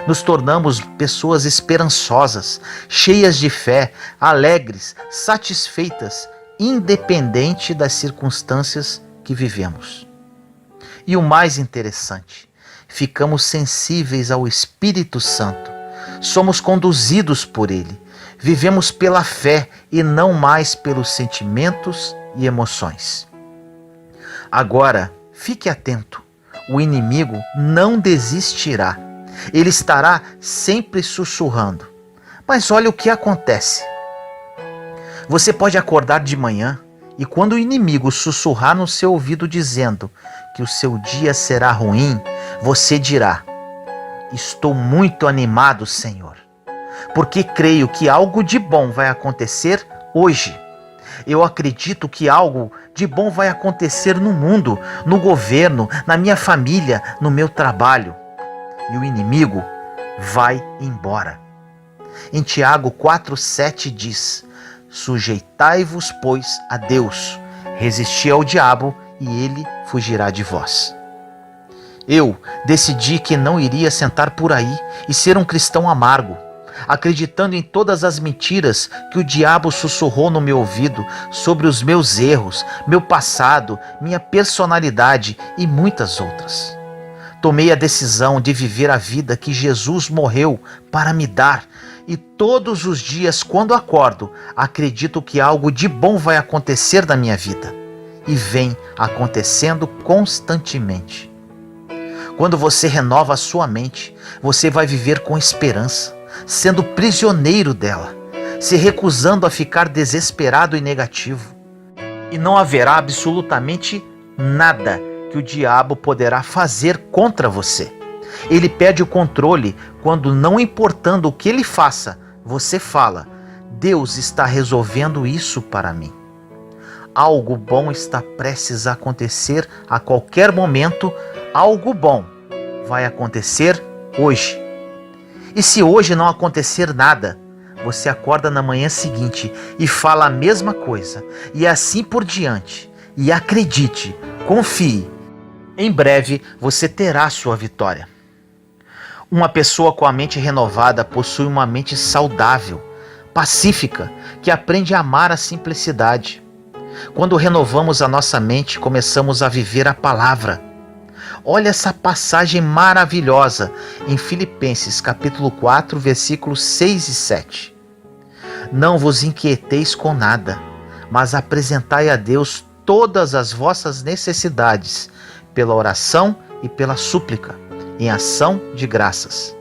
Nos tornamos pessoas esperançosas, cheias de fé, alegres, satisfeitas, independente das circunstâncias que vivemos. E o mais interessante, ficamos sensíveis ao Espírito Santo. Somos conduzidos por Ele. Vivemos pela fé e não mais pelos sentimentos e emoções. Agora, fique atento. O inimigo não desistirá. Ele estará sempre sussurrando. Mas olha o que acontece. Você pode acordar de manhã e quando o inimigo sussurrar no seu ouvido dizendo que o seu dia será ruim, você dirá: estou muito animado, Senhor, porque creio que algo de bom vai acontecer hoje. Eu acredito que algo de bom vai acontecer no mundo, no governo, na minha família, no meu trabalho. E o inimigo vai embora. Em Tiago 4,7 diz: sujeitai-vos, pois, a Deus, resisti ao diabo e ele fugirá de vós. Eu decidi que não iria sentar por aí e ser um cristão amargo, acreditando em todas as mentiras que o diabo sussurrou no meu ouvido sobre os meus erros, meu passado, minha personalidade e muitas outras. Tomei a decisão de viver a vida que Jesus morreu para me dar e todos os dias, quando acordo, acredito que algo de bom vai acontecer na minha vida e vem acontecendo constantemente. Quando você renova a sua mente, você vai viver com esperança, sendo prisioneiro dela, se recusando a ficar desesperado e negativo. E não haverá absolutamente nada que o diabo poderá fazer contra você. Ele perde o controle quando, não importando o que ele faça, você fala: Deus está resolvendo isso para mim. Algo bom está prestes a acontecer a qualquer momento. Algo bom vai acontecer hoje. E se hoje não acontecer nada, você acorda na manhã seguinte e fala a mesma coisa, e assim por diante. E acredite, confie, em breve você terá sua vitória. Uma pessoa com a mente renovada possui uma mente saudável, pacífica, que aprende a amar a simplicidade. Quando renovamos a nossa mente, começamos a viver a palavra. Olha essa passagem maravilhosa em Filipenses capítulo 4, versículos 6 e 7. Não vos inquieteis com nada, mas apresentai a Deus todas as vossas necessidades, pela oração e pela súplica, em ação de graças.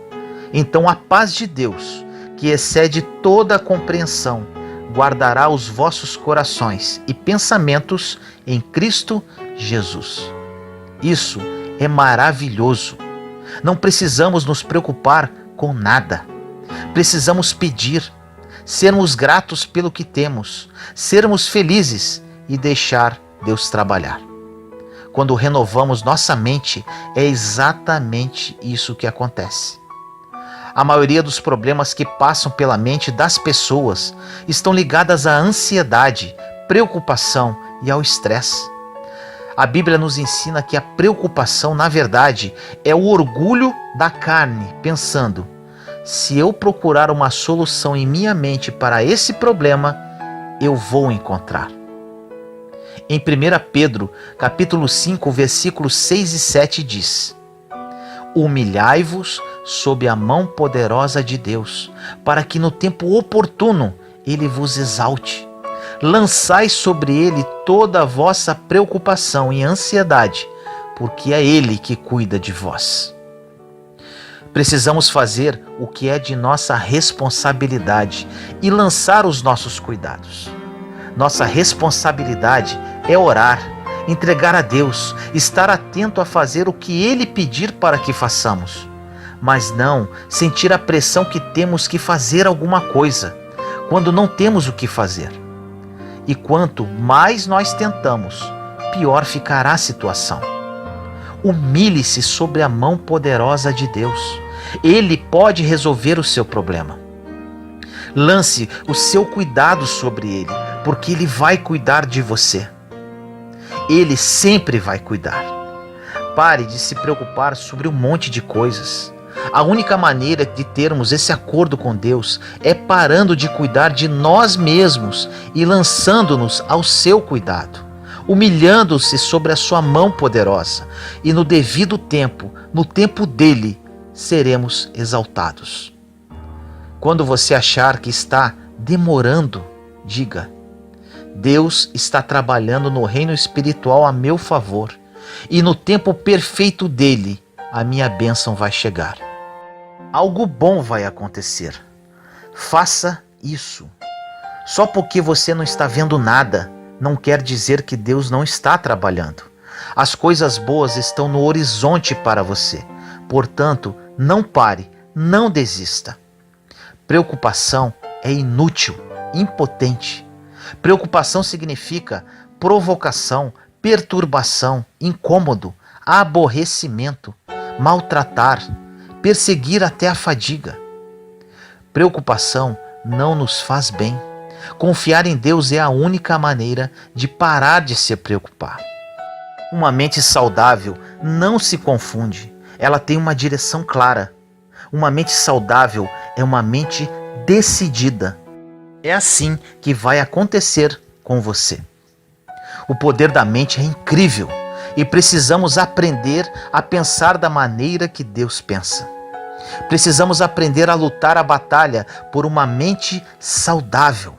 Então a paz de Deus, que excede toda a compreensão, guardará os vossos corações e pensamentos em Cristo Jesus. Isso é maravilhoso. Não precisamos nos preocupar com nada. Precisamos pedir, sermos gratos pelo que temos, sermos felizes e deixar Deus trabalhar. Quando renovamos nossa mente, é exatamente isso que acontece. A maioria dos problemas que passam pela mente das pessoas estão ligadas à ansiedade, preocupação e ao estresse. A Bíblia nos ensina que a preocupação, na verdade, é o orgulho da carne, pensando: se eu procurar uma solução em minha mente para esse problema, eu vou encontrar. Em 1 Pedro, capítulo 5, versículos 6 e 7 diz: Humilhai-vos sob a mão poderosa de Deus, para que no tempo oportuno ele vos exalte. Lançai sobre ele toda a vossa preocupação e ansiedade, porque é ele que cuida de vós. Precisamos fazer o que é de nossa responsabilidade e lançar os nossos cuidados. Nossa responsabilidade é orar, entregar a Deus, estar atento a fazer o que Ele pedir para que façamos, mas não sentir a pressão que temos que fazer alguma coisa, quando não temos o que fazer. E quanto mais nós tentamos, pior ficará a situação. Humilhe-se sobre a mão poderosa de Deus. Ele pode resolver o seu problema. Lance o seu cuidado sobre Ele, porque Ele vai cuidar de você. Ele sempre vai cuidar. Pare de se preocupar sobre um monte de coisas. A única maneira de termos esse acordo com Deus é parando de cuidar de nós mesmos e lançando-nos ao seu cuidado, humilhando-se sobre a sua mão poderosa, e no devido tempo, no tempo dele, seremos exaltados. Quando você achar que está demorando, diga: Deus está trabalhando no reino espiritual a meu favor, e no tempo perfeito dele, a minha bênção vai chegar. Algo bom vai acontecer. Faça isso. Só porque você não está vendo nada, não quer dizer que Deus não está trabalhando. As coisas boas estão no horizonte para você. Portanto, não pare, não desista. Preocupação é inútil, impotente. Preocupação significa provocação, perturbação, incômodo, aborrecimento, maltratar, perseguir até a fadiga. Preocupação não nos faz bem. Confiar em Deus é a única maneira de parar de se preocupar. Uma mente saudável não se confunde. Ela tem uma direção clara. Uma mente saudável é uma mente decidida. É assim que vai acontecer com você. O poder da mente é incrível e precisamos aprender a pensar da maneira que Deus pensa. Precisamos aprender a lutar a batalha por uma mente saudável.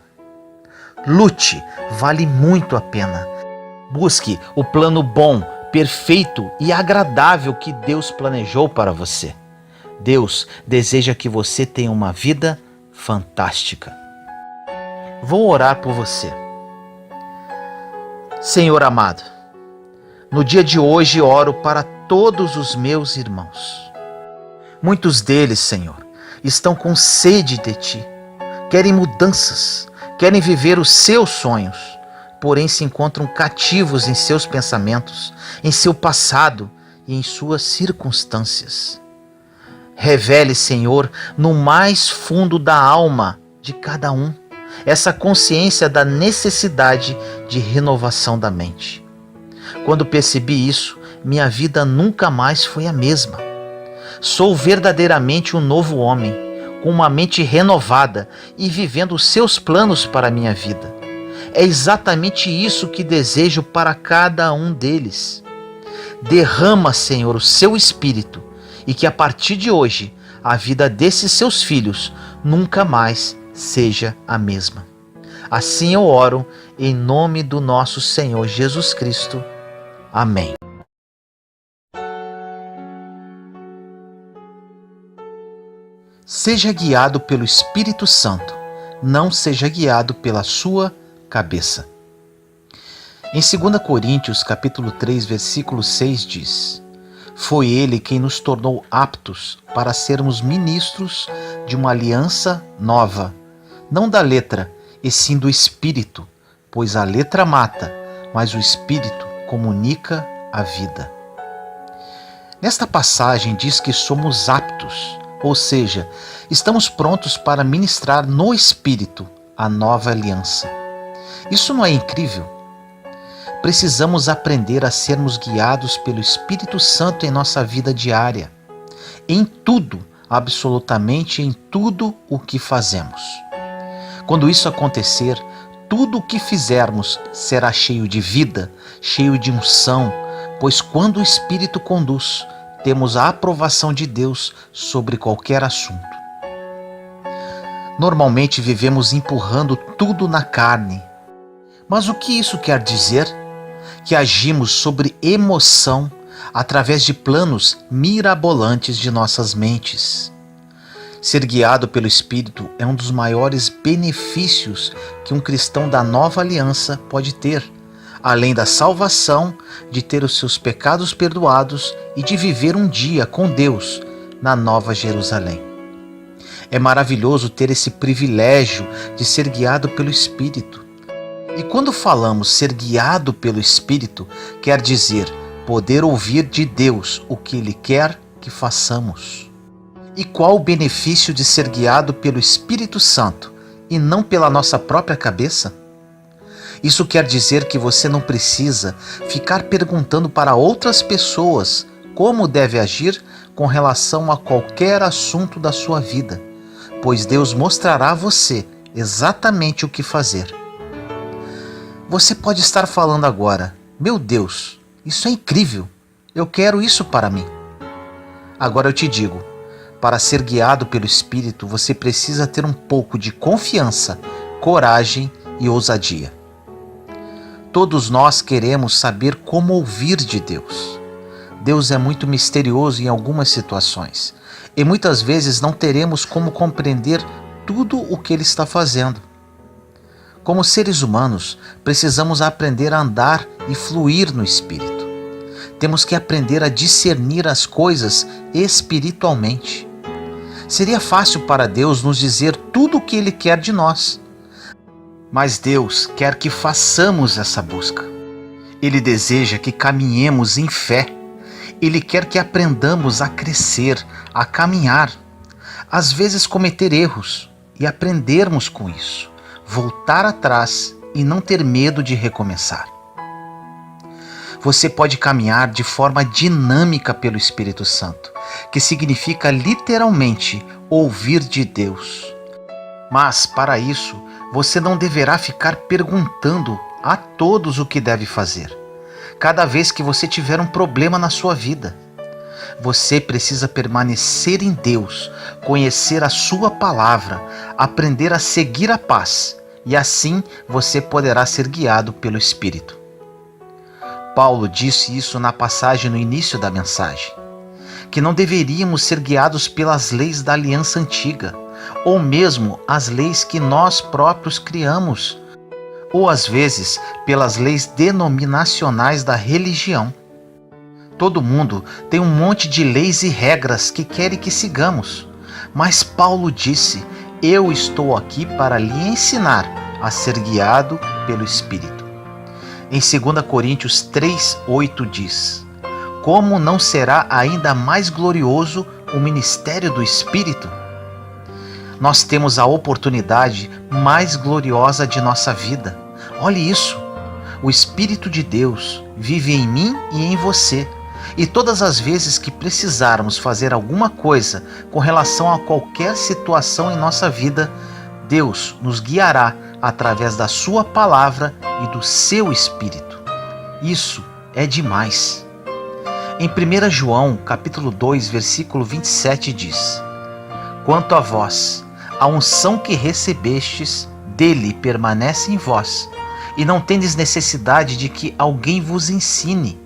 Lute, vale muito a pena. Busque o plano bom, perfeito e agradável que Deus planejou para você. Deus deseja que você tenha uma vida fantástica. Vou orar por você. Senhor amado, no dia de hoje oro para todos os meus irmãos. Muitos deles, Senhor, estão com sede de Ti, querem mudanças, querem viver os seus sonhos, porém se encontram cativos em seus pensamentos, em seu passado e em suas circunstâncias. Revele, Senhor, no mais fundo da alma de cada um, essa consciência da necessidade de renovação da mente. Quando percebi isso, minha vida nunca mais foi a mesma. Sou verdadeiramente um novo homem, com uma mente renovada e vivendo os seus planos para a minha vida. É exatamente isso que desejo para cada um deles. Derrama, Senhor, o seu Espírito e que a partir de hoje a vida desses seus filhos nunca mais seja a mesma. Assim eu oro em nome do nosso Senhor Jesus Cristo. Amém. Seja guiado pelo Espírito Santo, não seja guiado pela sua cabeça. Em 2 Coríntios, capítulo 3, versículo 6 diz: Foi Ele quem nos tornou aptos para sermos ministros de uma aliança nova, não da letra, e sim do Espírito, pois a letra mata, mas o Espírito comunica a vida. Nesta passagem diz que somos aptos, ou seja, estamos prontos para ministrar no Espírito a nova aliança. Isso não é incrível? Precisamos aprender a sermos guiados pelo Espírito Santo em nossa vida diária, em tudo, absolutamente em tudo o que fazemos. Quando isso acontecer, tudo o que fizermos será cheio de vida, cheio de unção, pois quando o Espírito conduz, temos a aprovação de Deus sobre qualquer assunto. Normalmente vivemos empurrando tudo na carne. Mas o que isso quer dizer? Que agimos sobre emoção através de planos mirabolantes de nossas mentes. Ser guiado pelo Espírito é um dos maiores benefícios que um cristão da nova aliança pode ter, além da salvação, de ter os seus pecados perdoados e de viver um dia com Deus na Nova Jerusalém. É maravilhoso ter esse privilégio de ser guiado pelo Espírito. E quando falamos ser guiado pelo Espírito, quer dizer poder ouvir de Deus o que Ele quer que façamos. E qual o benefício de ser guiado pelo Espírito Santo e não pela nossa própria cabeça? Isso quer dizer que você não precisa ficar perguntando para outras pessoas como deve agir com relação a qualquer assunto da sua vida, pois Deus mostrará a você exatamente o que fazer. Você pode estar falando agora: meu Deus, isso é incrível, eu quero isso para mim. Agora eu te digo, para ser guiado pelo Espírito, você precisa ter um pouco de confiança, coragem e ousadia. Todos nós queremos saber como ouvir de Deus. Deus é muito misterioso em algumas situações e muitas vezes não teremos como compreender tudo o que Ele está fazendo. Como seres humanos, precisamos aprender a andar e fluir no Espírito. Temos que aprender a discernir as coisas espiritualmente. Seria fácil para Deus nos dizer tudo o que Ele quer de nós. Mas Deus quer que façamos essa busca. Ele deseja que caminhemos em fé. Ele quer que aprendamos a crescer, a caminhar. Às vezes cometer erros e aprendermos com isso. Voltar atrás e não ter medo de recomeçar. Você pode caminhar de forma dinâmica pelo Espírito Santo, que significa literalmente ouvir de Deus. Mas, para isso, você não deverá ficar perguntando a todos o que deve fazer, cada vez que você tiver um problema na sua vida. Você precisa permanecer em Deus, conhecer a sua palavra, aprender a seguir a paz, e assim você poderá ser guiado pelo Espírito. Paulo disse isso na passagem no início da mensagem, que não deveríamos ser guiados pelas leis da aliança antiga, ou mesmo as leis que nós próprios criamos, ou às vezes pelas leis denominacionais da religião. Todo mundo tem um monte de leis e regras que querem que sigamos, mas Paulo disse: eu estou aqui para lhe ensinar a ser guiado pelo Espírito. Em 2 Coríntios 3:8 diz: como não será ainda mais glorioso o ministério do Espírito? Nós temos a oportunidade mais gloriosa de nossa vida. Olhe isso! O Espírito de Deus vive em mim e em você. E todas as vezes que precisarmos fazer alguma coisa com relação a qualquer situação em nossa vida, Deus nos guiará através da sua palavra e do seu Espírito. Isso é demais. Em 1 João, capítulo 2, versículo 27 diz: quanto a vós, a unção que recebestes dele permanece em vós, e não tendes necessidade de que alguém vos ensine.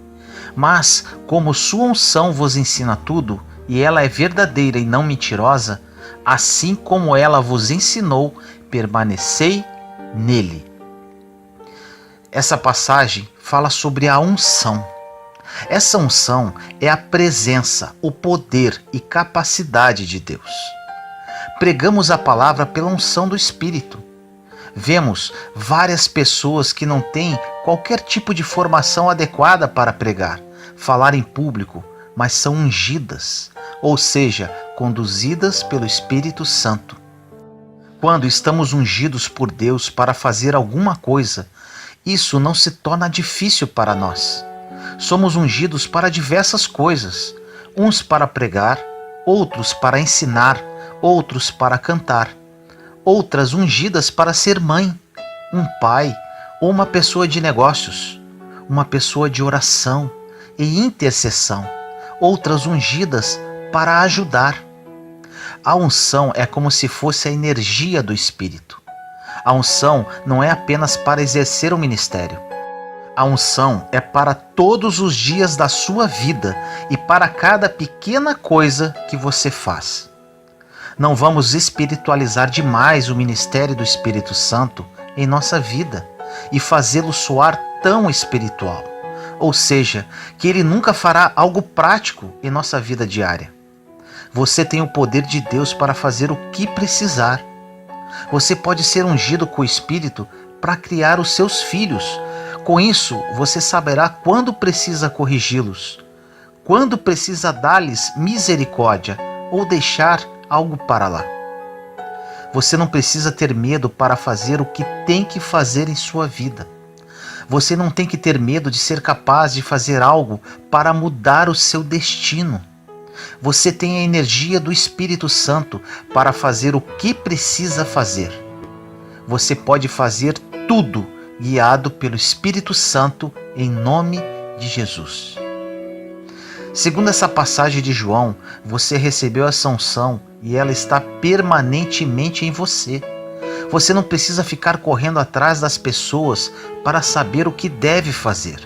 Mas, como sua unção vos ensina tudo, e ela é verdadeira e não mentirosa, assim como ela vos ensinou, permanecei nele. Essa passagem fala sobre a unção. Essa unção é a presença, o poder e capacidade de Deus. Pregamos a palavra pela unção do Espírito. Vemos várias pessoas que não têm qualquer tipo de formação adequada para pregar, falar em público, mas são ungidas, ou seja, conduzidas pelo Espírito Santo. Quando estamos ungidos por Deus para fazer alguma coisa, isso não se torna difícil para nós. Somos ungidos para diversas coisas, uns para pregar, outros para ensinar, outros para cantar, outras ungidas para ser mãe, um pai ou uma pessoa de negócios, uma pessoa de oração e intercessão, outras ungidas para ajudar. A unção é como se fosse a energia do Espírito. A unção não é apenas para exercer o ministério. A unção é para todos os dias da sua vida e para cada pequena coisa que você faz. Não vamos espiritualizar demais o ministério do Espírito Santo em nossa vida e fazê-lo soar tão espiritual. Ou seja, que ele nunca fará algo prático em nossa vida diária. Você tem o poder de Deus para fazer o que precisar. Você pode ser ungido com o Espírito para criar os seus filhos. Com isso, você saberá quando precisa corrigi-los, quando precisa dar-lhes misericórdia ou deixar algo para lá. Você não precisa ter medo para fazer o que tem que fazer em sua vida. Você não tem que ter medo de ser capaz de fazer algo para mudar o seu destino. Você tem a energia do Espírito Santo para fazer o que precisa fazer. Você pode fazer tudo guiado pelo Espírito Santo em nome de Jesus. Segundo essa passagem de João, você recebeu essa unção e ela está permanentemente em você. Você não precisa ficar correndo atrás das pessoas para saber o que deve fazer.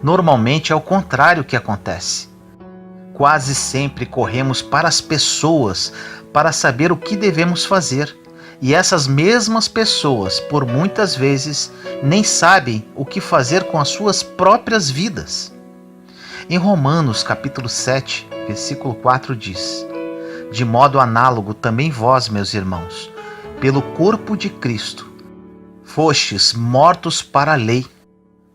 Normalmente é o contrário que acontece. Quase sempre corremos para as pessoas para saber o que devemos fazer. E essas mesmas pessoas, por muitas vezes, nem sabem o que fazer com as suas próprias vidas. Em Romanos capítulo 7, versículo 4 diz: De modo análogo também vós, meus irmãos, pelo corpo de Cristo, fostes mortos para a lei,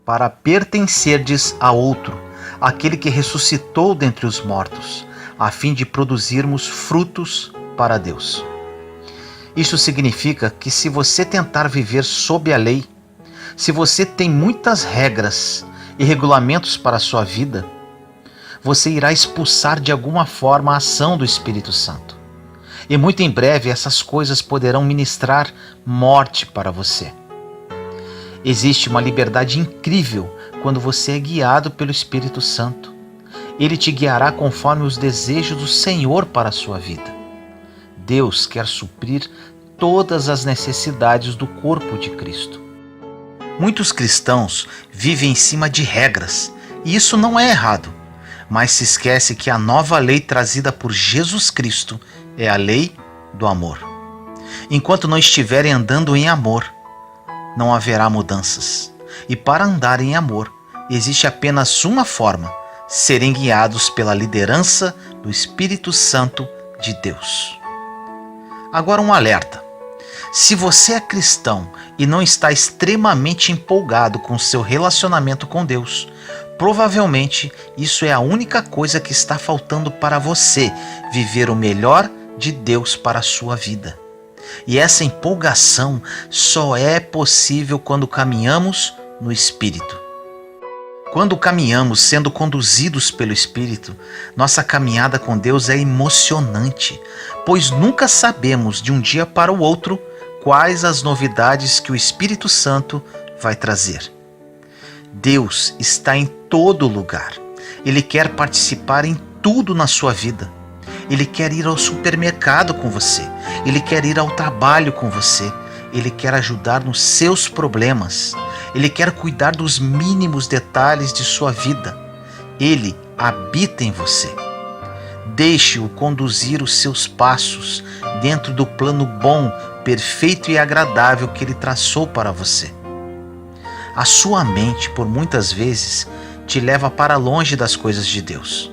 para pertencerdes a outro, aquele que ressuscitou dentre os mortos, a fim de produzirmos frutos para Deus. Isso significa que se você tentar viver sob a lei, se você tem muitas regras e regulamentos para a sua vida, você irá expulsar de alguma forma a ação do Espírito Santo. E muito em breve essas coisas poderão ministrar morte para você. Existe uma liberdade incrível quando você é guiado pelo Espírito Santo. Ele te guiará conforme os desejos do Senhor para a sua vida. Deus quer suprir todas as necessidades do corpo de Cristo. Muitos cristãos vivem em cima de regras, e isso não é errado, mas se esquece que a nova lei trazida por Jesus Cristo é a lei do amor. Enquanto não estiverem andando em amor, não haverá mudanças. E para andar em amor, existe apenas uma forma: serem guiados pela liderança do Espírito Santo de Deus. Agora um alerta. Se você é cristão e não está extremamente empolgado com seu relacionamento com Deus, provavelmente isso é a única coisa que está faltando para você viver o melhor de Deus para a sua vida. E essa empolgação só é possível quando caminhamos no Espírito. Quando caminhamos sendo conduzidos pelo Espírito, nossa caminhada com Deus é emocionante, pois nunca sabemos de um dia para o outro quais as novidades que o Espírito Santo vai trazer. Deus está em todo lugar. Ele quer participar em tudo na sua vida. Ele quer ir ao supermercado com você. Ele quer ir ao trabalho com você. Ele quer ajudar nos seus problemas. Ele quer cuidar dos mínimos detalhes de sua vida. Ele habita em você. Deixe-o conduzir os seus passos dentro do plano bom, perfeito e agradável que ele traçou para você. A sua mente, por muitas vezes, te leva para longe das coisas de Deus.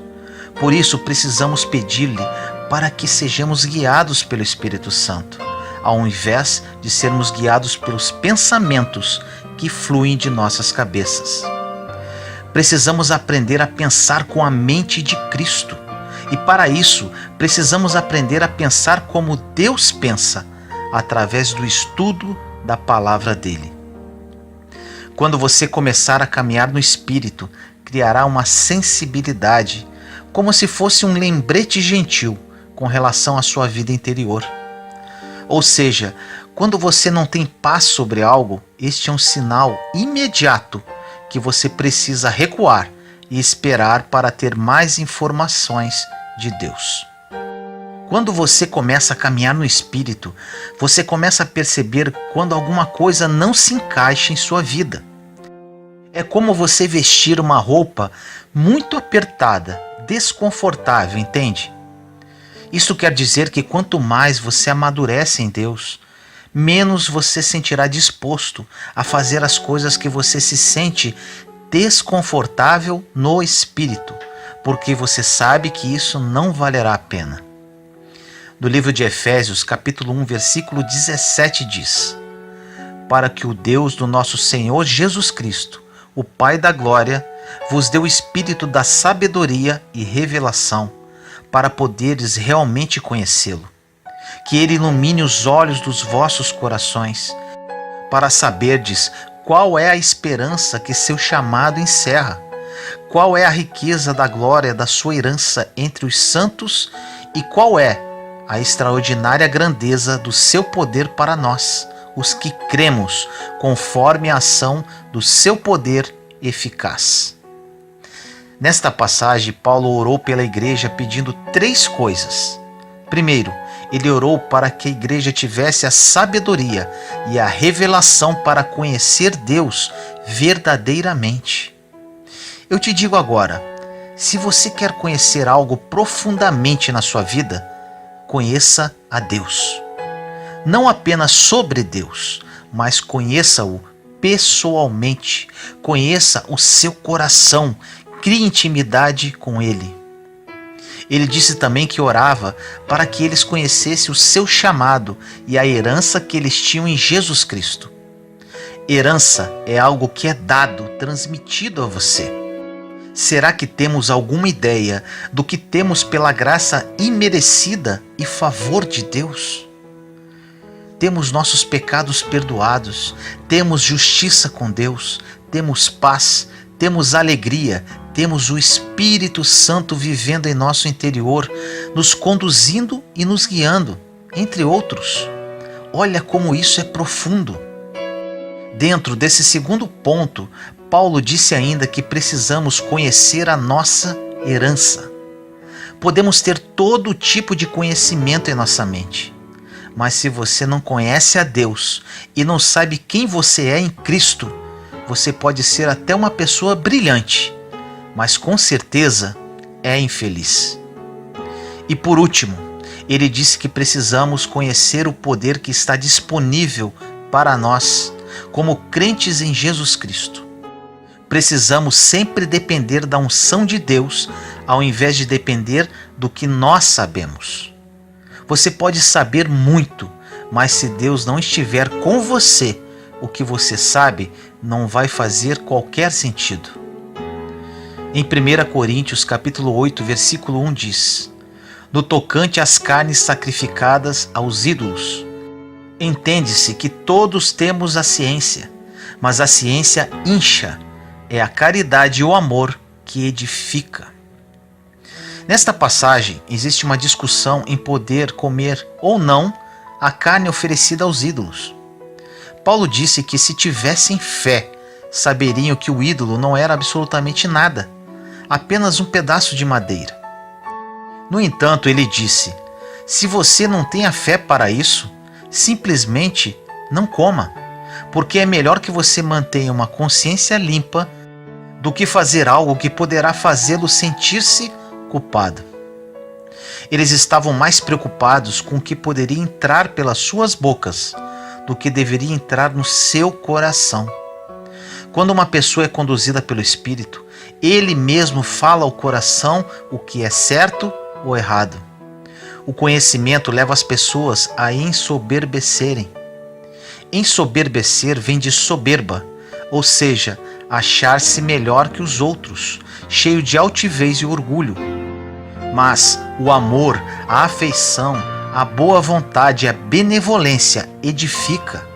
Por isso, precisamos pedir-lhe para que sejamos guiados pelo Espírito Santo, ao invés de sermos guiados pelos pensamentos que fluem de nossas cabeças. Precisamos aprender a pensar com a mente de Cristo. E para isso, precisamos aprender a pensar como Deus pensa, através do estudo da palavra dele. Quando você começar a caminhar no Espírito, criará uma sensibilidade, como se fosse um lembrete gentil com relação à sua vida interior. Ou seja, quando você não tem paz sobre algo, este é um sinal imediato que você precisa recuar e esperar para ter mais informações de Deus. Quando você começa a caminhar no Espírito, você começa a perceber quando alguma coisa não se encaixa em sua vida. É como você vestir uma roupa muito apertada, desconfortável, entende? Isso quer dizer que quanto mais você amadurece em Deus, menos você sentirá disposto a fazer as coisas que você se sente desconfortável no Espírito, porque você sabe que isso não valerá a pena. No livro de Efésios, capítulo 1, versículo 17 diz: para que o Deus do nosso Senhor Jesus Cristo, o Pai da glória, vos dê o espírito da sabedoria e revelação, para poderes realmente conhecê-lo. Que ele ilumine os olhos dos vossos corações, para saberdes qual é a esperança que seu chamado encerra, qual é a riqueza da glória da sua herança entre os santos e qual é a extraordinária grandeza do seu poder para nós, os que cremos, conforme a ação do seu poder eficaz. Nesta passagem, Paulo orou pela igreja pedindo 3 coisas. Primeiro, ele orou para que a igreja tivesse a sabedoria e a revelação para conhecer Deus verdadeiramente. Eu te digo agora, se você quer conhecer algo profundamente na sua vida, conheça a Deus. Não apenas sobre Deus, mas conheça-o pessoalmente. Conheça o seu coração. Crie intimidade com Ele. Ele disse também que orava para que eles conhecessem o seu chamado e a herança que eles tinham em Jesus Cristo. Herança é algo que é dado, transmitido a você. Será que temos alguma ideia do que temos pela graça imerecida e favor de Deus? Temos nossos pecados perdoados, temos justiça com Deus, temos paz, temos alegria, temos o Espírito Santo vivendo em nosso interior, nos conduzindo e nos guiando, entre outros. Olha como isso é profundo. Dentro desse segundo ponto, Paulo disse ainda que precisamos conhecer a nossa herança. Podemos ter todo tipo de conhecimento em nossa mente, mas se você não conhece a Deus e não sabe quem você é em Cristo, você pode ser até uma pessoa brilhante, mas com certeza é infeliz. E por último, ele disse que precisamos conhecer o poder que está disponível para nós, como crentes em Jesus Cristo. Precisamos sempre depender da unção de Deus, ao invés de depender do que nós sabemos. Você pode saber muito, mas se Deus não estiver com você, o que você sabe não vai fazer qualquer sentido. Em 1 Coríntios capítulo 8, versículo 1 diz: no tocante às carnes sacrificadas aos ídolos, entende-se que todos temos a ciência, mas a ciência incha, é a caridade e o amor que edifica. Nesta passagem, existe uma discussão em poder comer ou não a carne oferecida aos ídolos. Paulo disse que se tivessem fé, saberiam que o ídolo não era absolutamente nada, apenas um pedaço de madeira. No entanto, ele disse: se você não tem a fé para isso, simplesmente não coma, porque é melhor que você mantenha uma consciência limpa do que fazer algo que poderá fazê-lo sentir-se culpado. Eles estavam mais preocupados com o que poderia entrar pelas suas bocas do que deveria entrar no seu coração. Quando uma pessoa é conduzida pelo Espírito, ele mesmo fala ao coração o que é certo ou errado. O conhecimento leva as pessoas a ensoberbecerem. Ensoberbecer vem de soberba, ou seja, achar-se melhor que os outros, cheio de altivez e orgulho. Mas o amor, a afeição, a boa vontade e a benevolência edifica,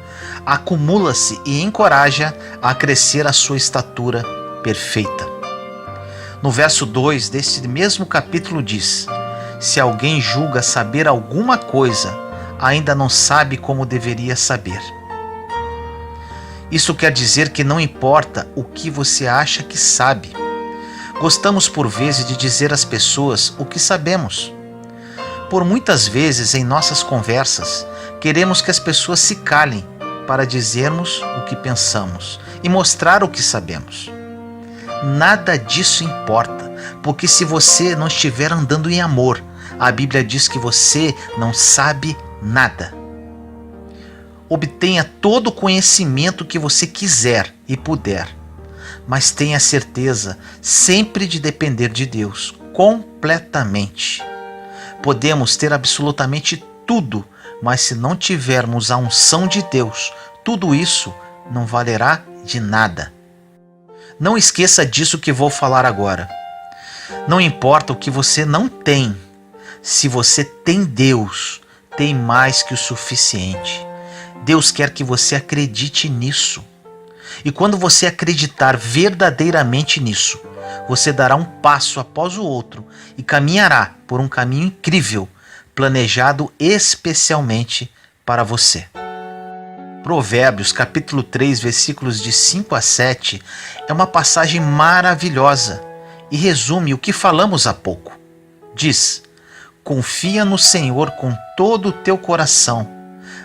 acumula-se e encoraja a crescer a sua estatura perfeita. No verso 2 deste mesmo capítulo diz: se alguém julga saber alguma coisa, ainda não sabe como deveria saber. Isso quer dizer que não importa o que você acha que sabe. Gostamos por vezes de dizer às pessoas o que sabemos. Por muitas vezes em nossas conversas, queremos que as pessoas se calem para dizermos o que pensamos e mostrar o que sabemos. Nada disso importa, porque se você não estiver andando em amor, a Bíblia diz que você não sabe nada. Obtenha todo o conhecimento que você quiser e puder, mas tenha certeza sempre de depender de Deus completamente. Podemos ter absolutamente tudo, mas se não tivermos a unção de Deus, tudo isso não valerá de nada. Não esqueça disso que vou falar agora. Não importa o que você não tem, se você tem Deus, tem mais que o suficiente. Deus quer que você acredite nisso. E quando você acreditar verdadeiramente nisso, você dará um passo após o outro e caminhará por um caminho incrível, planejado especialmente para você. Provérbios capítulo 3, versículos de 5 a 7 é uma passagem maravilhosa e resume o que falamos há pouco. Diz: confia no Senhor com todo o teu coração,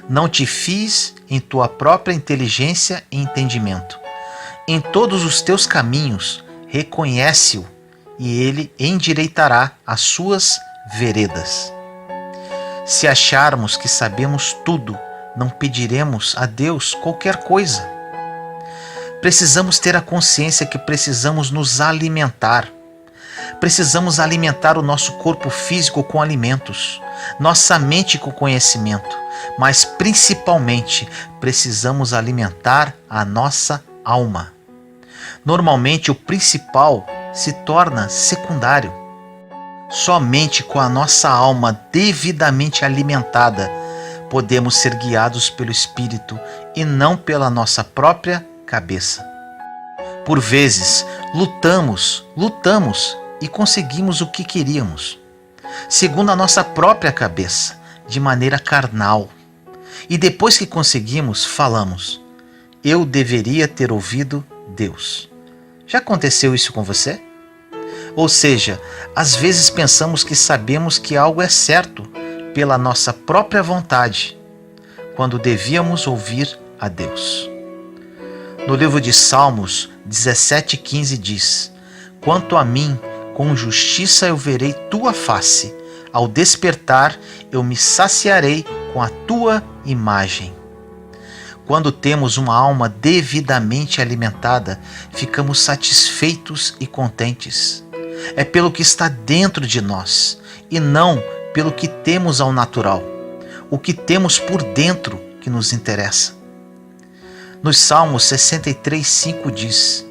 não te fies em tua própria inteligência e entendimento. Em todos os teus caminhos reconhece-o, e ele endireitará as suas veredas. Se acharmos que sabemos tudo, não pediremos a Deus qualquer coisa. Precisamos ter a consciência que precisamos nos alimentar. Precisamos alimentar o nosso corpo físico com alimentos, nossa mente com conhecimento, mas principalmente precisamos alimentar a nossa alma. Normalmente o principal se torna secundário. Somente com a nossa alma devidamente alimentada podemos ser guiados pelo Espírito e não pela nossa própria cabeça. Por vezes, lutamos e conseguimos o que queríamos, segundo a nossa própria cabeça, de maneira carnal. E depois que conseguimos, falamos: eu deveria ter ouvido Deus. Já aconteceu isso com você? Ou seja, às vezes pensamos que sabemos que algo é certo pela nossa própria vontade, quando devíamos ouvir a Deus. No livro de Salmos 17:15 diz: quanto a mim, com justiça eu verei tua face, ao despertar eu me saciarei com a tua imagem. Quando temos uma alma devidamente alimentada, ficamos satisfeitos e contentes. É pelo que está dentro de nós e não pelo que temos ao natural. O que temos por dentro que nos interessa. Nos Salmos 63:5 diz: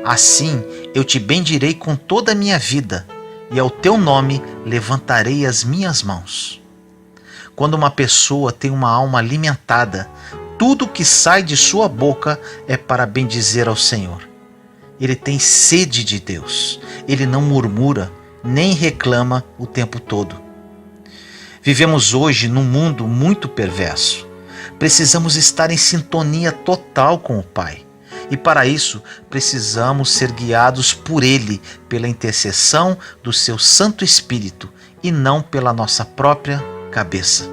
assim eu te bendirei com toda a minha vida, e ao teu nome levantarei as minhas mãos. Quando uma pessoa tem uma alma alimentada, tudo que sai de sua boca é para bendizer ao Senhor. Ele tem sede de Deus. Ele não murmura, nem reclama o tempo todo. Vivemos hoje num mundo muito perverso. Precisamos estar em sintonia total com o Pai. E para isso, precisamos ser guiados por Ele, pela intercessão do seu Santo Espírito, e não pela nossa própria cabeça.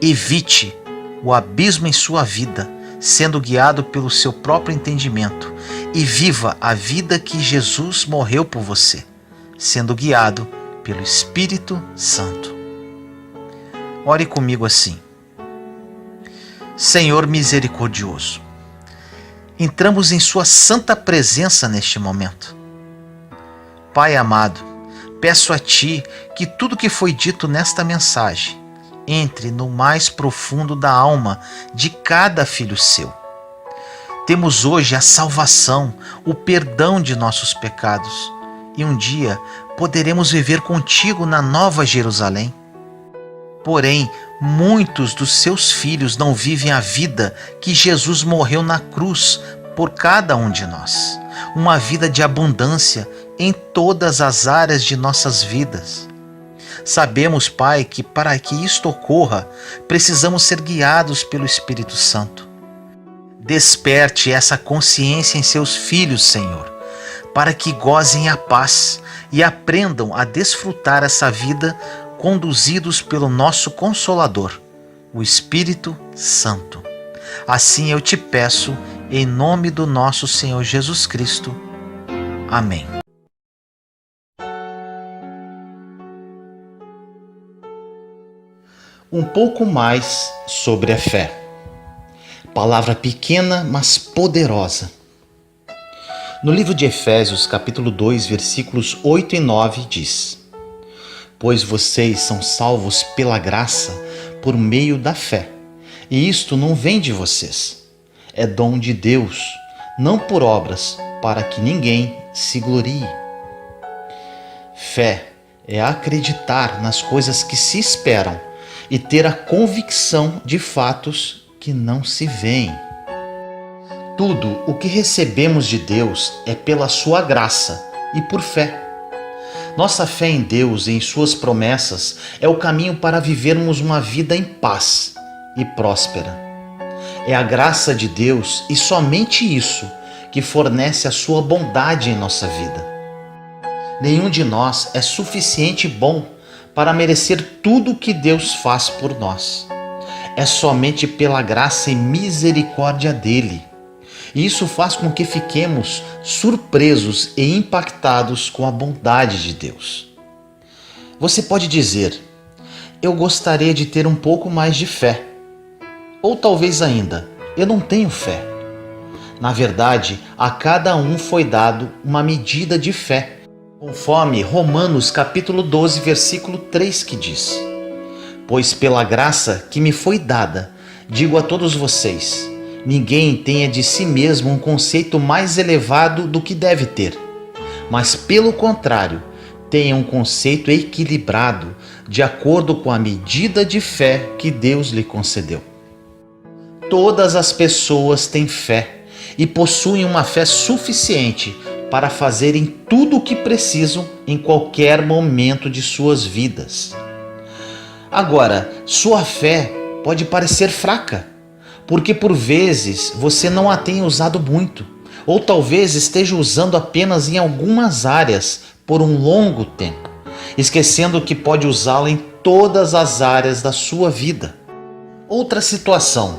Evite o abismo em sua vida, sendo guiado pelo seu próprio entendimento, e viva a vida que Jesus morreu por você, sendo guiado pelo Espírito Santo. Ore comigo assim: Senhor misericordioso, entramos em sua santa presença neste momento. Pai amado, peço a Ti que tudo que foi dito nesta mensagem entre no mais profundo da alma de cada filho seu. Temos hoje a salvação, o perdão de nossos pecados, e um dia poderemos viver contigo na Nova Jerusalém. Porém, muitos dos seus filhos não vivem a vida que Jesus morreu na cruz por cada um de nós. Uma vida de abundância em todas as áreas de nossas vidas. Sabemos, Pai, que para que isto ocorra, precisamos ser guiados pelo Espírito Santo. Desperte essa consciência em seus filhos, Senhor, para que gozem a paz e aprendam a desfrutar essa vida conduzidos pelo nosso Consolador, o Espírito Santo. Assim eu te peço, em nome do nosso Senhor Jesus Cristo. Amém. Um pouco mais sobre a fé. Palavra pequena, mas poderosa. No livro de Efésios, capítulo 2, versículos 8 e 9, diz: Pois vocês são salvos pela graça, por meio da fé. E isto não vem de vocês. É dom de Deus, não por obras, para que ninguém se glorie. Fé é acreditar nas coisas que se esperam e ter a convicção de fatos que não se veem. Tudo o que recebemos de Deus é pela sua graça e por fé. Nossa fé em Deus e em suas promessas é o caminho para vivermos uma vida em paz e próspera. É a graça de Deus e somente isso que fornece a sua bondade em nossa vida. Nenhum de nós é suficiente bom para merecer tudo o que Deus faz por nós. É somente pela graça e misericórdia dele. E isso faz com que fiquemos surpresos e impactados com a bondade de Deus. Você pode dizer: eu gostaria de ter um pouco mais de fé. Ou talvez ainda: eu não tenho fé. Na verdade, a cada um foi dado uma medida de fé, conforme Romanos capítulo 12, versículo 3, que diz: Pois pela graça que me foi dada, digo a todos vocês, ninguém tenha de si mesmo um conceito mais elevado do que deve ter, mas pelo contrário, tenha um conceito equilibrado, de acordo com a medida de fé que Deus lhe concedeu. Todas as pessoas têm fé e possuem uma fé suficiente para fazerem tudo o que precisam em qualquer momento de suas vidas. Agora, sua fé pode parecer fraca, porque por vezes você não a tem usado muito, ou talvez esteja usando apenas em algumas áreas por um longo tempo, esquecendo que pode usá-la em todas as áreas da sua vida. Outra situação: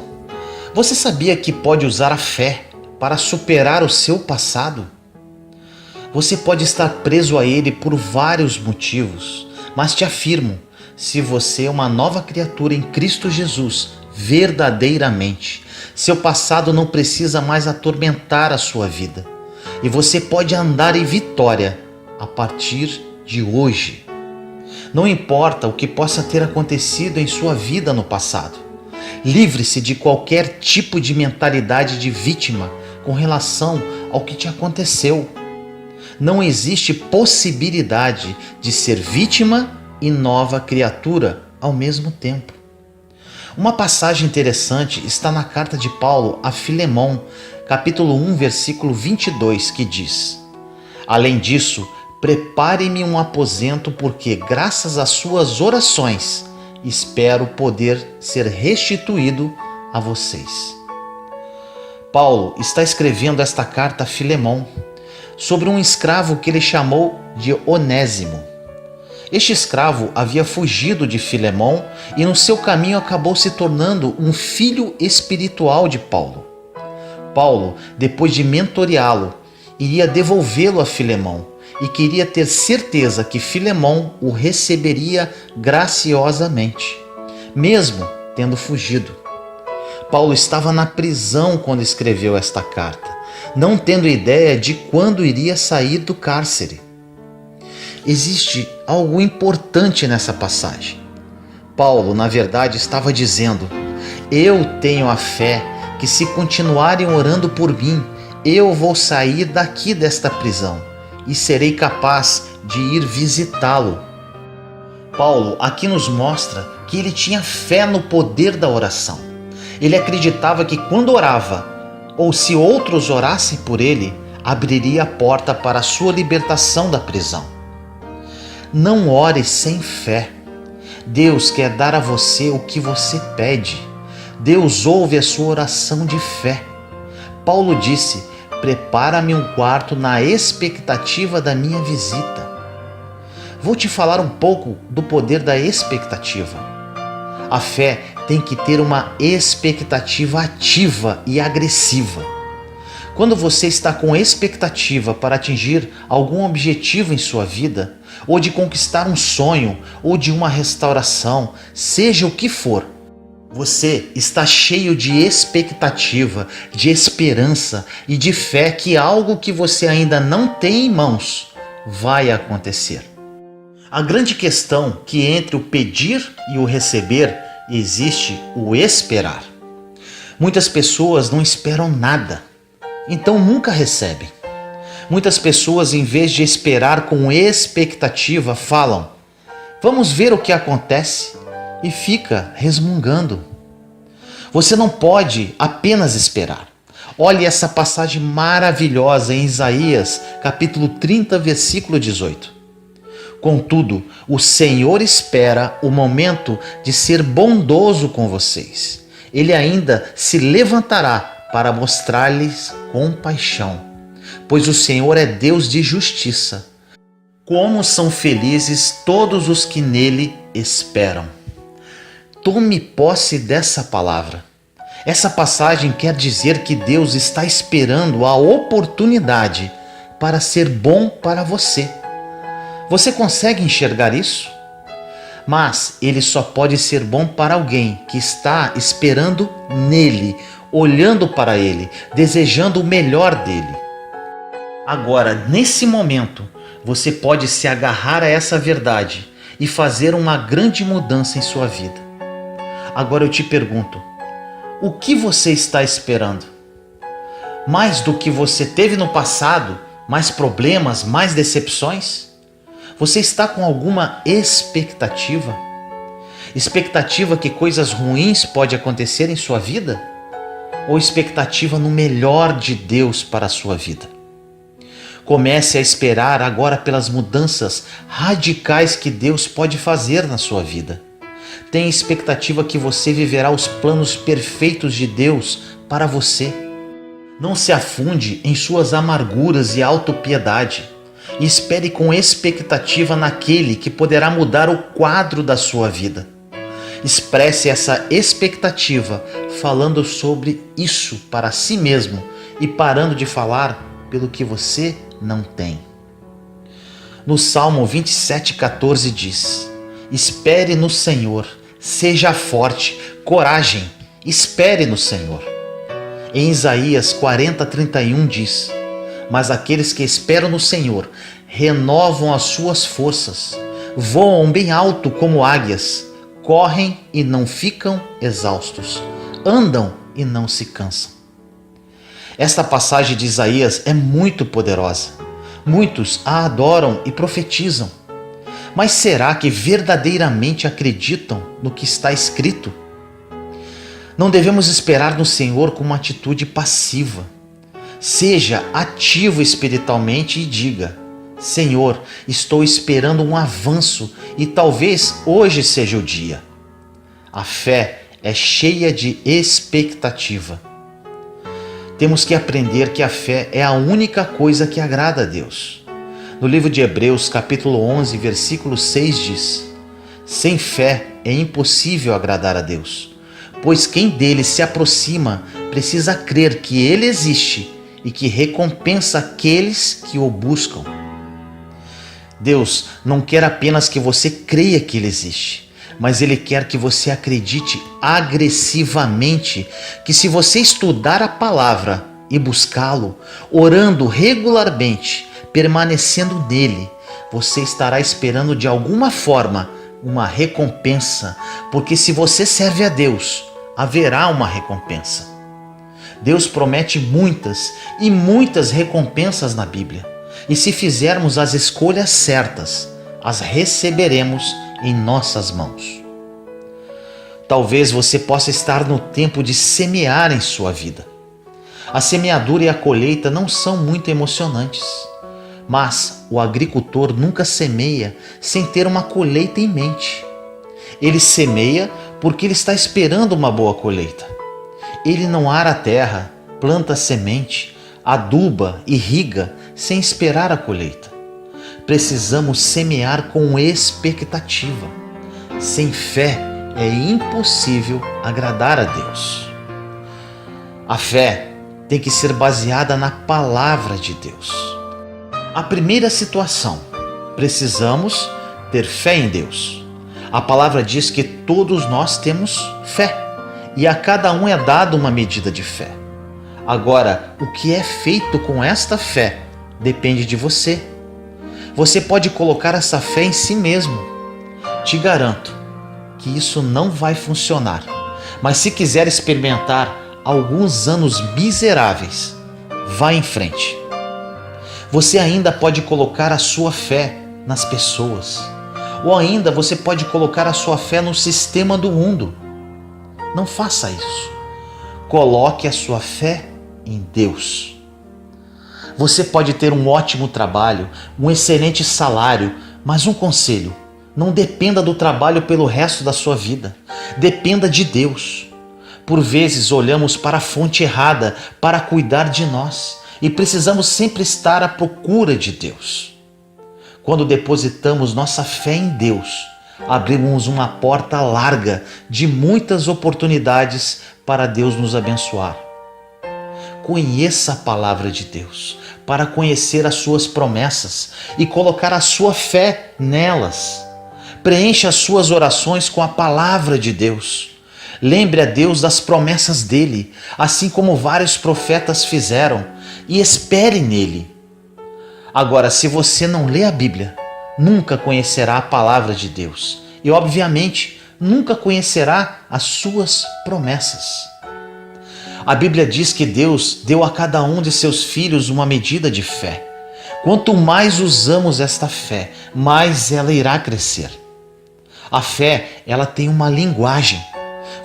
você sabia que pode usar a fé para superar o seu passado? Você pode estar preso a ele por vários motivos, mas te afirmo, se você é uma nova criatura em Cristo Jesus, verdadeiramente, seu passado não precisa mais atormentar a sua vida. E você pode andar em vitória a partir de hoje. Não importa o que possa ter acontecido em sua vida no passado. Livre-se de qualquer tipo de mentalidade de vítima com relação ao que te aconteceu. Não existe possibilidade de ser vítima e nova criatura ao mesmo tempo. Uma passagem interessante está na carta de Paulo a Filemão, capítulo 1, versículo 22, que diz: Além disso, prepare-me um aposento, porque graças às suas orações espero poder ser restituído a vocês. Paulo está escrevendo esta carta a Filemão sobre um escravo que ele chamou de Onésimo. Este escravo havia fugido de Filemão e no seu caminho acabou se tornando um filho espiritual de Paulo. Paulo, depois de mentoreá-lo, iria devolvê-lo a Filemão e queria ter certeza que Filemão o receberia graciosamente, mesmo tendo fugido. Paulo estava na prisão quando escreveu esta carta, não tendo ideia de quando iria sair do cárcere. Existe algo importante nessa passagem. Paulo, na verdade, estava dizendo: eu tenho a fé que, se continuarem orando por mim, eu vou sair daqui desta prisão e serei capaz de ir visitá-lo. Paulo aqui nos mostra que ele tinha fé no poder da oração. Ele acreditava que quando orava, ou se outros orassem por ele, abriria a porta para a sua libertação da prisão. Não ore sem fé. Deus quer dar a você o que você pede. Deus ouve a sua oração de fé. Paulo disse: prepara-me um quarto na expectativa da minha visita. Vou te falar um pouco do poder da expectativa. A fé tem que ter uma expectativa ativa e agressiva. Quando você está com expectativa para atingir algum objetivo em sua vida, ou de conquistar um sonho, ou de uma restauração, seja o que for, você está cheio de expectativa, de esperança e de fé que algo que você ainda não tem em mãos vai acontecer. A grande questão que entre o pedir e o receber existe o esperar. Muitas pessoas não esperam nada, então nunca recebem. Muitas pessoas, em vez de esperar com expectativa, falam: vamos ver o que acontece, e fica resmungando. Você não pode apenas esperar. Olhe essa passagem maravilhosa em Isaías, capítulo 30, versículo 18. Contudo, o Senhor espera o momento de ser bondoso com vocês. Ele ainda se levantará para mostrar-lhes compaixão, pois o Senhor é Deus de justiça. Como são felizes todos os que nele esperam. Tome posse dessa palavra. Essa passagem quer dizer que Deus está esperando a oportunidade para ser bom para você. Você consegue enxergar isso? Mas ele só pode ser bom para alguém que está esperando nele, olhando para ele, desejando o melhor dele. Agora, nesse momento, você pode se agarrar a essa verdade e fazer uma grande mudança em sua vida. Agora eu te pergunto, o que você está esperando? Mais do que você teve no passado? Mais problemas? Mais decepções? Você está com alguma expectativa? Expectativa que coisas ruins podem acontecer em sua vida? Ou expectativa no melhor de Deus para a sua vida? Comece a esperar agora pelas mudanças radicais que Deus pode fazer na sua vida. Tenha expectativa que você viverá os planos perfeitos de Deus para você. Não se afunde em suas amarguras e autopiedade. E espere com expectativa naquele que poderá mudar o quadro da sua vida. Expresse essa expectativa falando sobre isso para si mesmo e parando de falar pelo que você não tem. No Salmo 27,14 diz: espere no Senhor, seja forte, coragem, espere no Senhor. Em Isaías 40:31 diz: mas aqueles que esperam no Senhor renovam as suas forças, voam bem alto como águias, correm e não ficam exaustos, andam e não se cansam. Esta passagem de Isaías é muito poderosa. Muitos a adoram e profetizam. Mas será que verdadeiramente acreditam no que está escrito? Não devemos esperar no Senhor com uma atitude passiva. Seja ativo espiritualmente e diga: Senhor, estou esperando um avanço e talvez hoje seja o dia. A fé é cheia de expectativa. Temos que aprender que a fé é a única coisa que agrada a Deus. No livro de Hebreus, capítulo 11, versículo 6 diz: sem fé é impossível agradar a Deus, pois quem dele se aproxima precisa crer que ele existe e que recompensa aqueles que o buscam. Deus não quer apenas que você creia que ele existe, mas ele quer que você acredite agressivamente que se você estudar a palavra e buscá-lo, orando regularmente, permanecendo nele, você estará esperando de alguma forma uma recompensa, porque se você serve a Deus, haverá uma recompensa. Deus promete muitas e muitas recompensas na Bíblia, e se fizermos as escolhas certas, as receberemos em nossas mãos. Talvez você possa estar no tempo de semear em sua vida. A semeadura e a colheita não são muito emocionantes, mas o agricultor nunca semeia sem ter uma colheita em mente. Ele semeia porque ele está esperando uma boa colheita. Ele não ara a terra, planta a semente, aduba, irriga, sem esperar a colheita. Precisamos semear com expectativa. Sem fé é impossível agradar a Deus. A fé tem que ser baseada na palavra de Deus. A primeira situação, precisamos ter fé em Deus. A palavra diz que todos nós temos fé e a cada um é dado uma medida de fé. Agora, o que é feito com esta fé depende de você. Você pode colocar essa fé em si mesmo. Te garanto que isso não vai funcionar. Mas se quiser experimentar alguns anos miseráveis, vá em frente. Você ainda pode colocar a sua fé nas pessoas. Ou ainda você pode colocar a sua fé no sistema do mundo. Não faça isso. Coloque a sua fé em Deus. Você pode ter um ótimo trabalho, um excelente salário, mas um conselho: não dependa do trabalho pelo resto da sua vida. Dependa de Deus. Por vezes olhamos para a fonte errada para cuidar de nós e precisamos sempre estar à procura de Deus. Quando depositamos nossa fé em Deus, abrimos uma porta larga de muitas oportunidades para Deus nos abençoar. Conheça a palavra de Deus para conhecer as suas promessas e colocar a sua fé nelas. Preencha as suas orações com a palavra de Deus. Lembre a Deus das promessas dele, assim como vários profetas fizeram, e espere nele. Agora, se você não lê a Bíblia, nunca conhecerá a palavra de Deus e, obviamente, nunca conhecerá as suas promessas. A Bíblia diz que Deus deu a cada um de seus filhos uma medida de fé. Quanto mais usamos esta fé, mais ela irá crescer. A fé, ela tem uma linguagem.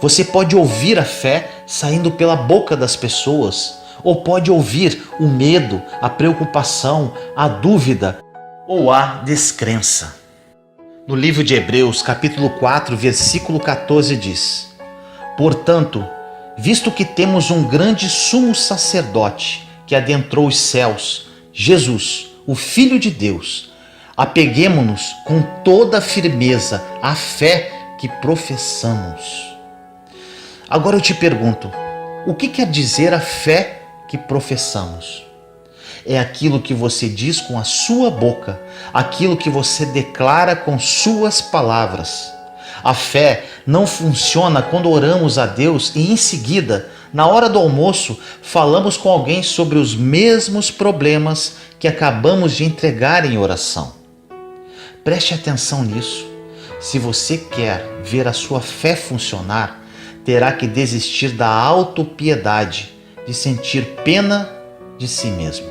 Você pode ouvir a fé saindo pela boca das pessoas, ou pode ouvir o medo, a preocupação, a dúvida ou a descrença. No livro de Hebreus, capítulo 4, versículo 14 diz: Portanto, visto que temos um grande sumo sacerdote que adentrou os céus, Jesus, o Filho de Deus, apeguemo-nos com toda a firmeza à fé que professamos. Agora eu te pergunto, o que quer dizer a fé que professamos? É aquilo que você diz com a sua boca, aquilo que você declara com suas palavras. A fé não funciona quando oramos a Deus e em seguida, na hora do almoço, falamos com alguém sobre os mesmos problemas que acabamos de entregar em oração. Preste atenção nisso. Se você quer ver a sua fé funcionar, terá que desistir da autopiedade, de sentir pena de si mesmo.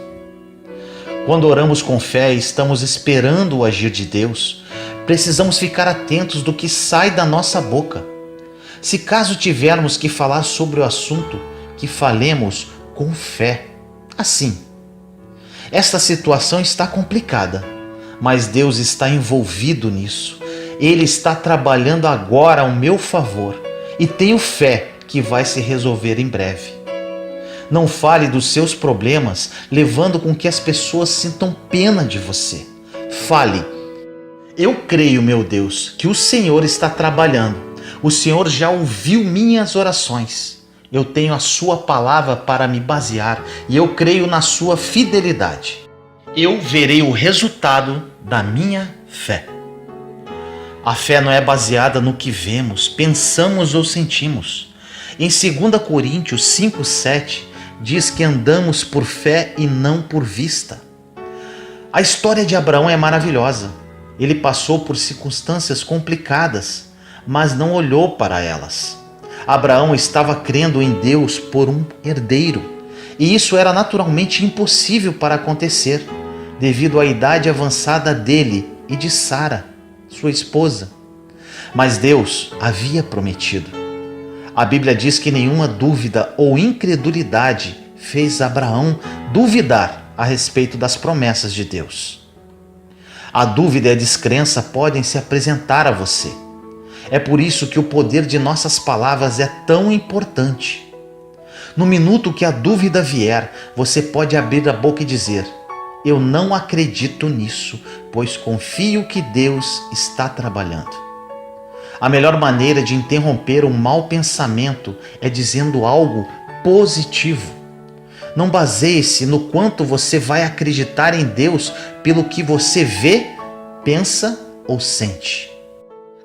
Quando oramos com fé e estamos esperando o agir de Deus, precisamos ficar atentos do que sai da nossa boca. Se caso tivermos que falar sobre o assunto, que falemos com fé. Assim, esta situação está complicada, mas Deus está envolvido nisso. Ele está trabalhando agora ao meu favor e tenho fé que vai se resolver em breve. Não fale dos seus problemas, levando com que as pessoas sintam pena de você. Fale: eu creio, meu Deus, que o Senhor está trabalhando. O Senhor já ouviu minhas orações. Eu tenho a sua palavra para me basear e eu creio na sua fidelidade. Eu verei o resultado da minha fé. A fé não é baseada no que vemos, pensamos ou sentimos. Em 2 Coríntios 5:7 diz que andamos por fé e não por vista. A história de Abraão é maravilhosa. Ele passou por circunstâncias complicadas, mas não olhou para elas. Abraão estava crendo em Deus por um herdeiro, e isso era naturalmente impossível para acontecer, devido à idade avançada dele e de Sara, sua esposa. Mas Deus havia prometido. A Bíblia diz que nenhuma dúvida ou incredulidade fez Abraão duvidar a respeito das promessas de Deus. A dúvida e a descrença podem se apresentar a você. É por isso que o poder de nossas palavras é tão importante. No minuto que a dúvida vier, você pode abrir a boca e dizer: eu não acredito nisso, pois confio que Deus está trabalhando. A melhor maneira de interromper um mau pensamento é dizendo algo positivo. Não baseie-se no quanto você vai acreditar em Deus pelo que você vê, pensa ou sente.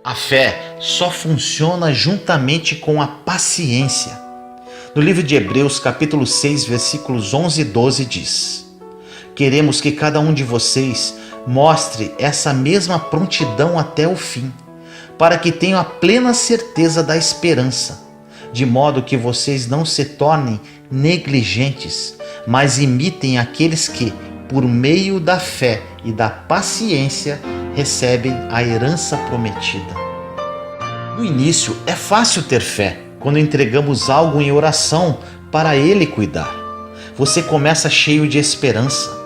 A fé só funciona juntamente com a paciência. No livro de Hebreus, capítulo 6, versículos 11 e 12 diz: queremos que cada um de vocês mostre essa mesma prontidão até o fim, para que tenham a plena certeza da esperança, de modo que vocês não se tornem negligentes, mas imitem aqueles que, por meio da fé e da paciência, recebem a herança prometida. No início é fácil ter fé quando entregamos algo em oração para Ele cuidar. Você começa cheio de esperança,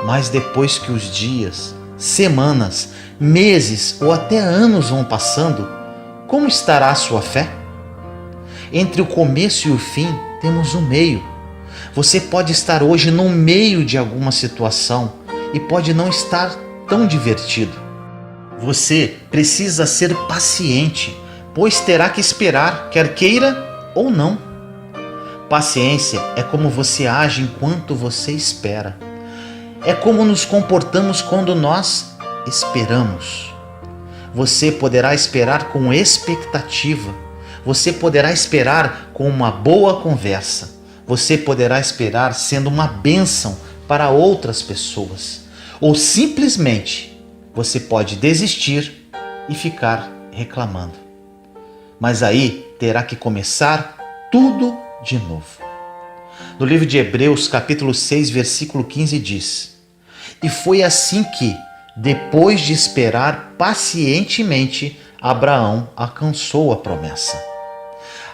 mas depois que os dias, semanas, meses ou até anos vão passando, como estará a sua fé? Entre o começo e o fim temos um meio. Você pode estar hoje no meio de alguma situação e pode não estar tão divertido. Você precisa ser paciente, pois terá que esperar, quer queira ou não. Paciência é como você age enquanto você espera. É como nos comportamos quando nós esperamos. Você poderá esperar com expectativa. Você poderá esperar com uma boa conversa. Você poderá esperar sendo uma bênção para outras pessoas. Ou simplesmente você pode desistir e ficar reclamando. Mas aí terá que começar tudo de novo. No livro de Hebreus, capítulo 6, versículo 15 diz: e foi assim que, depois de esperar pacientemente, Abraão alcançou a promessa.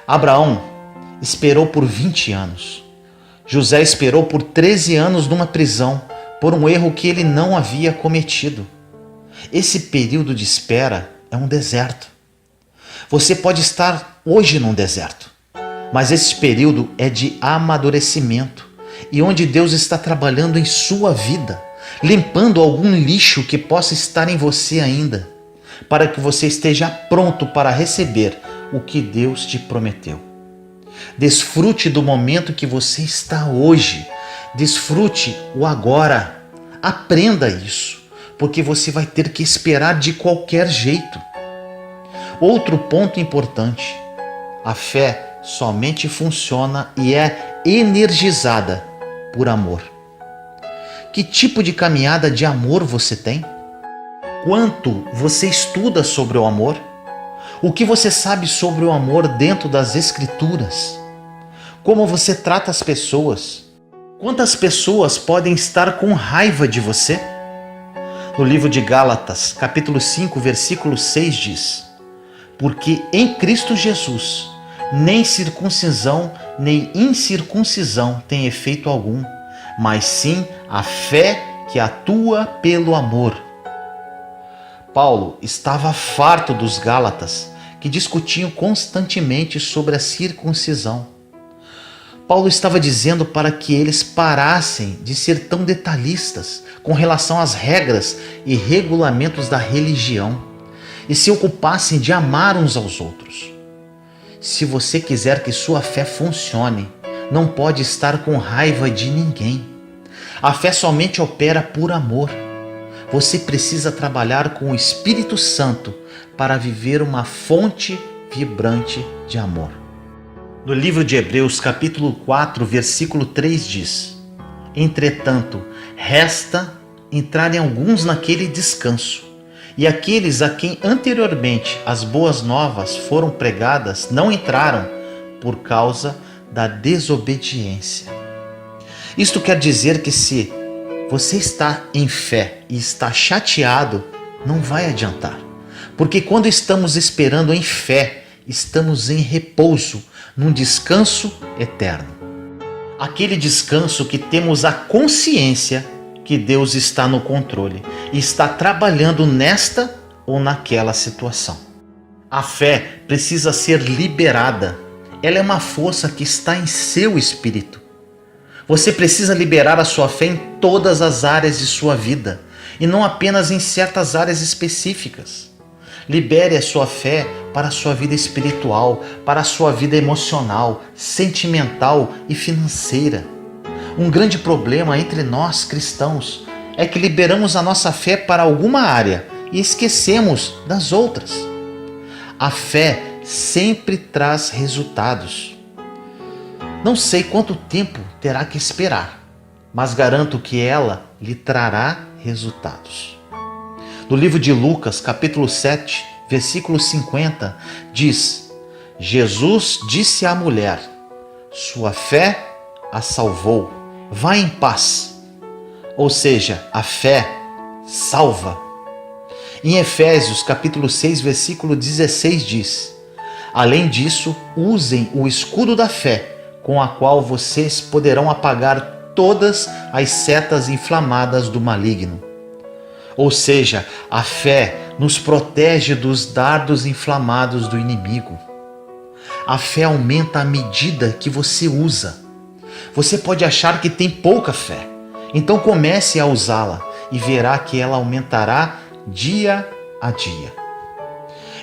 Abraão esperou por 20 anos. José esperou por 13 anos numa prisão, por um erro que ele não havia cometido. Esse período de espera é um deserto. Você pode estar hoje num deserto, mas esse período é de amadurecimento e onde Deus está trabalhando em sua vida, limpando algum lixo que possa estar em você ainda, para que você esteja pronto para receber o que Deus te prometeu. Desfrute do momento que você está hoje. Desfrute o agora. Aprenda isso, porque você vai ter que esperar de qualquer jeito. Outro ponto importante: a fé somente funciona e é energizada por amor. Que tipo de caminhada de amor você tem? Quanto você estuda sobre o amor? O que você sabe sobre o amor dentro das Escrituras? Como você trata as pessoas? Quantas pessoas podem estar com raiva de você? No livro de Gálatas, capítulo 5, versículo 6 diz: porque em Cristo Jesus, nem circuncisão nem incircuncisão tem efeito algum, mas sim a fé que atua pelo amor. Paulo estava farto dos Gálatas, que discutiam constantemente sobre a circuncisão. Paulo estava dizendo para que eles parassem de ser tão detalhistas com relação às regras e regulamentos da religião e se ocupassem de amar uns aos outros. Se você quiser que sua fé funcione, não pode estar com raiva de ninguém. A fé somente opera por amor. Você precisa trabalhar com o Espírito Santo para viver uma fonte vibrante de amor. No livro de Hebreus, capítulo 4, versículo 3 diz: entretanto, resta entrarem alguns naquele descanso, e aqueles a quem anteriormente as boas novas foram pregadas não entraram por causa da desobediência. Isto quer dizer que se você está em fé e está chateado, não vai adiantar. Porque quando estamos esperando em fé, estamos em repouso, num descanso eterno. Aquele descanso que temos a consciência que Deus está no controle e está trabalhando nesta ou naquela situação. A fé precisa ser liberada. Ela é uma força que está em seu espírito. Você precisa liberar a sua fé em todas as áreas de sua vida e não apenas em certas áreas específicas. Libere a sua fé para a sua vida espiritual, para a sua vida emocional, sentimental e financeira. Um grande problema entre nós cristãos é que liberamos a nossa fé para alguma área e esquecemos das outras. A fé sempre traz resultados. Não sei quanto tempo terá que esperar, mas garanto que ela lhe trará resultados. No livro de Lucas, capítulo 7, versículo 50, diz: Jesus disse à mulher: sua fé a salvou, vá em paz. Ou seja, a fé salva. Em Efésios, capítulo 6, versículo 16 diz: além disso, usem o escudo da fé, com a qual vocês poderão apagar todas as setas inflamadas do maligno. Ou seja, a fé nos protege dos dardos inflamados do inimigo. A fé aumenta à medida que você usa. Você pode achar que tem pouca fé, então comece a usá-la e verá que ela aumentará dia a dia.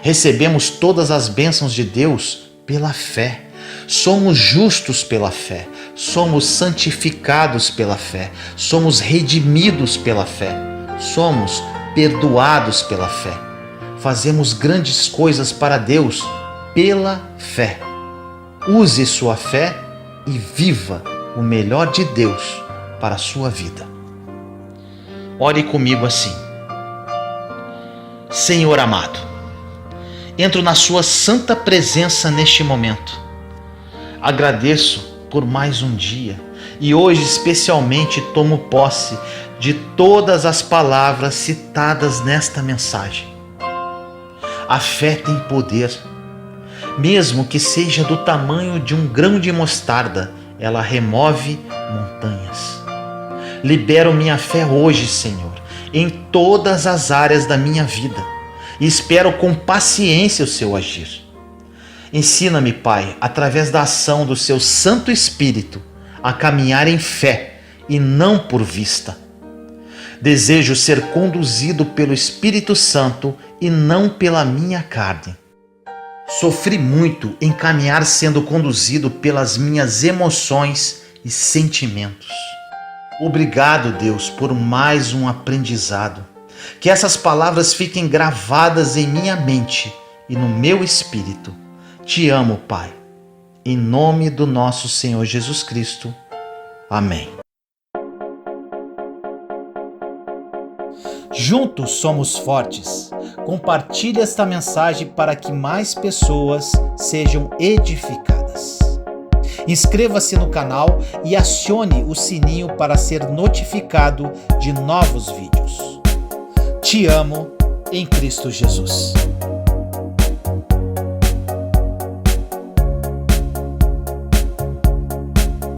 Recebemos todas as bênçãos de Deus pela fé. Somos justos pela fé, somos santificados pela fé, somos redimidos pela fé, somos perdoados pela fé. Fazemos grandes coisas para Deus pela fé. Use sua fé e viva o melhor de Deus para a sua vida. Ore comigo assim: Senhor amado, entro na sua santa presença neste momento. Agradeço por mais um dia e hoje especialmente tomo posse de todas as palavras citadas nesta mensagem. A fé tem poder. Mesmo que seja do tamanho de um grão de mostarda, ela remove montanhas. Libero minha fé hoje, Senhor, em todas as áreas da minha vida e espero com paciência o seu agir. Ensina-me, Pai, através da ação do seu Santo Espírito, a caminhar em fé e não por vista. Desejo ser conduzido pelo Espírito Santo e não pela minha carne. Sofri muito em caminhar sendo conduzido pelas minhas emoções e sentimentos. Obrigado, Deus, por mais um aprendizado. Que essas palavras fiquem gravadas em minha mente e no meu espírito. Te amo, Pai. Em nome do nosso Senhor Jesus Cristo. Amém. Juntos somos fortes. Compartilhe esta mensagem para que mais pessoas sejam edificadas. Inscreva-se no canal e acione o sininho para ser notificado de novos vídeos. Te amo em Cristo Jesus.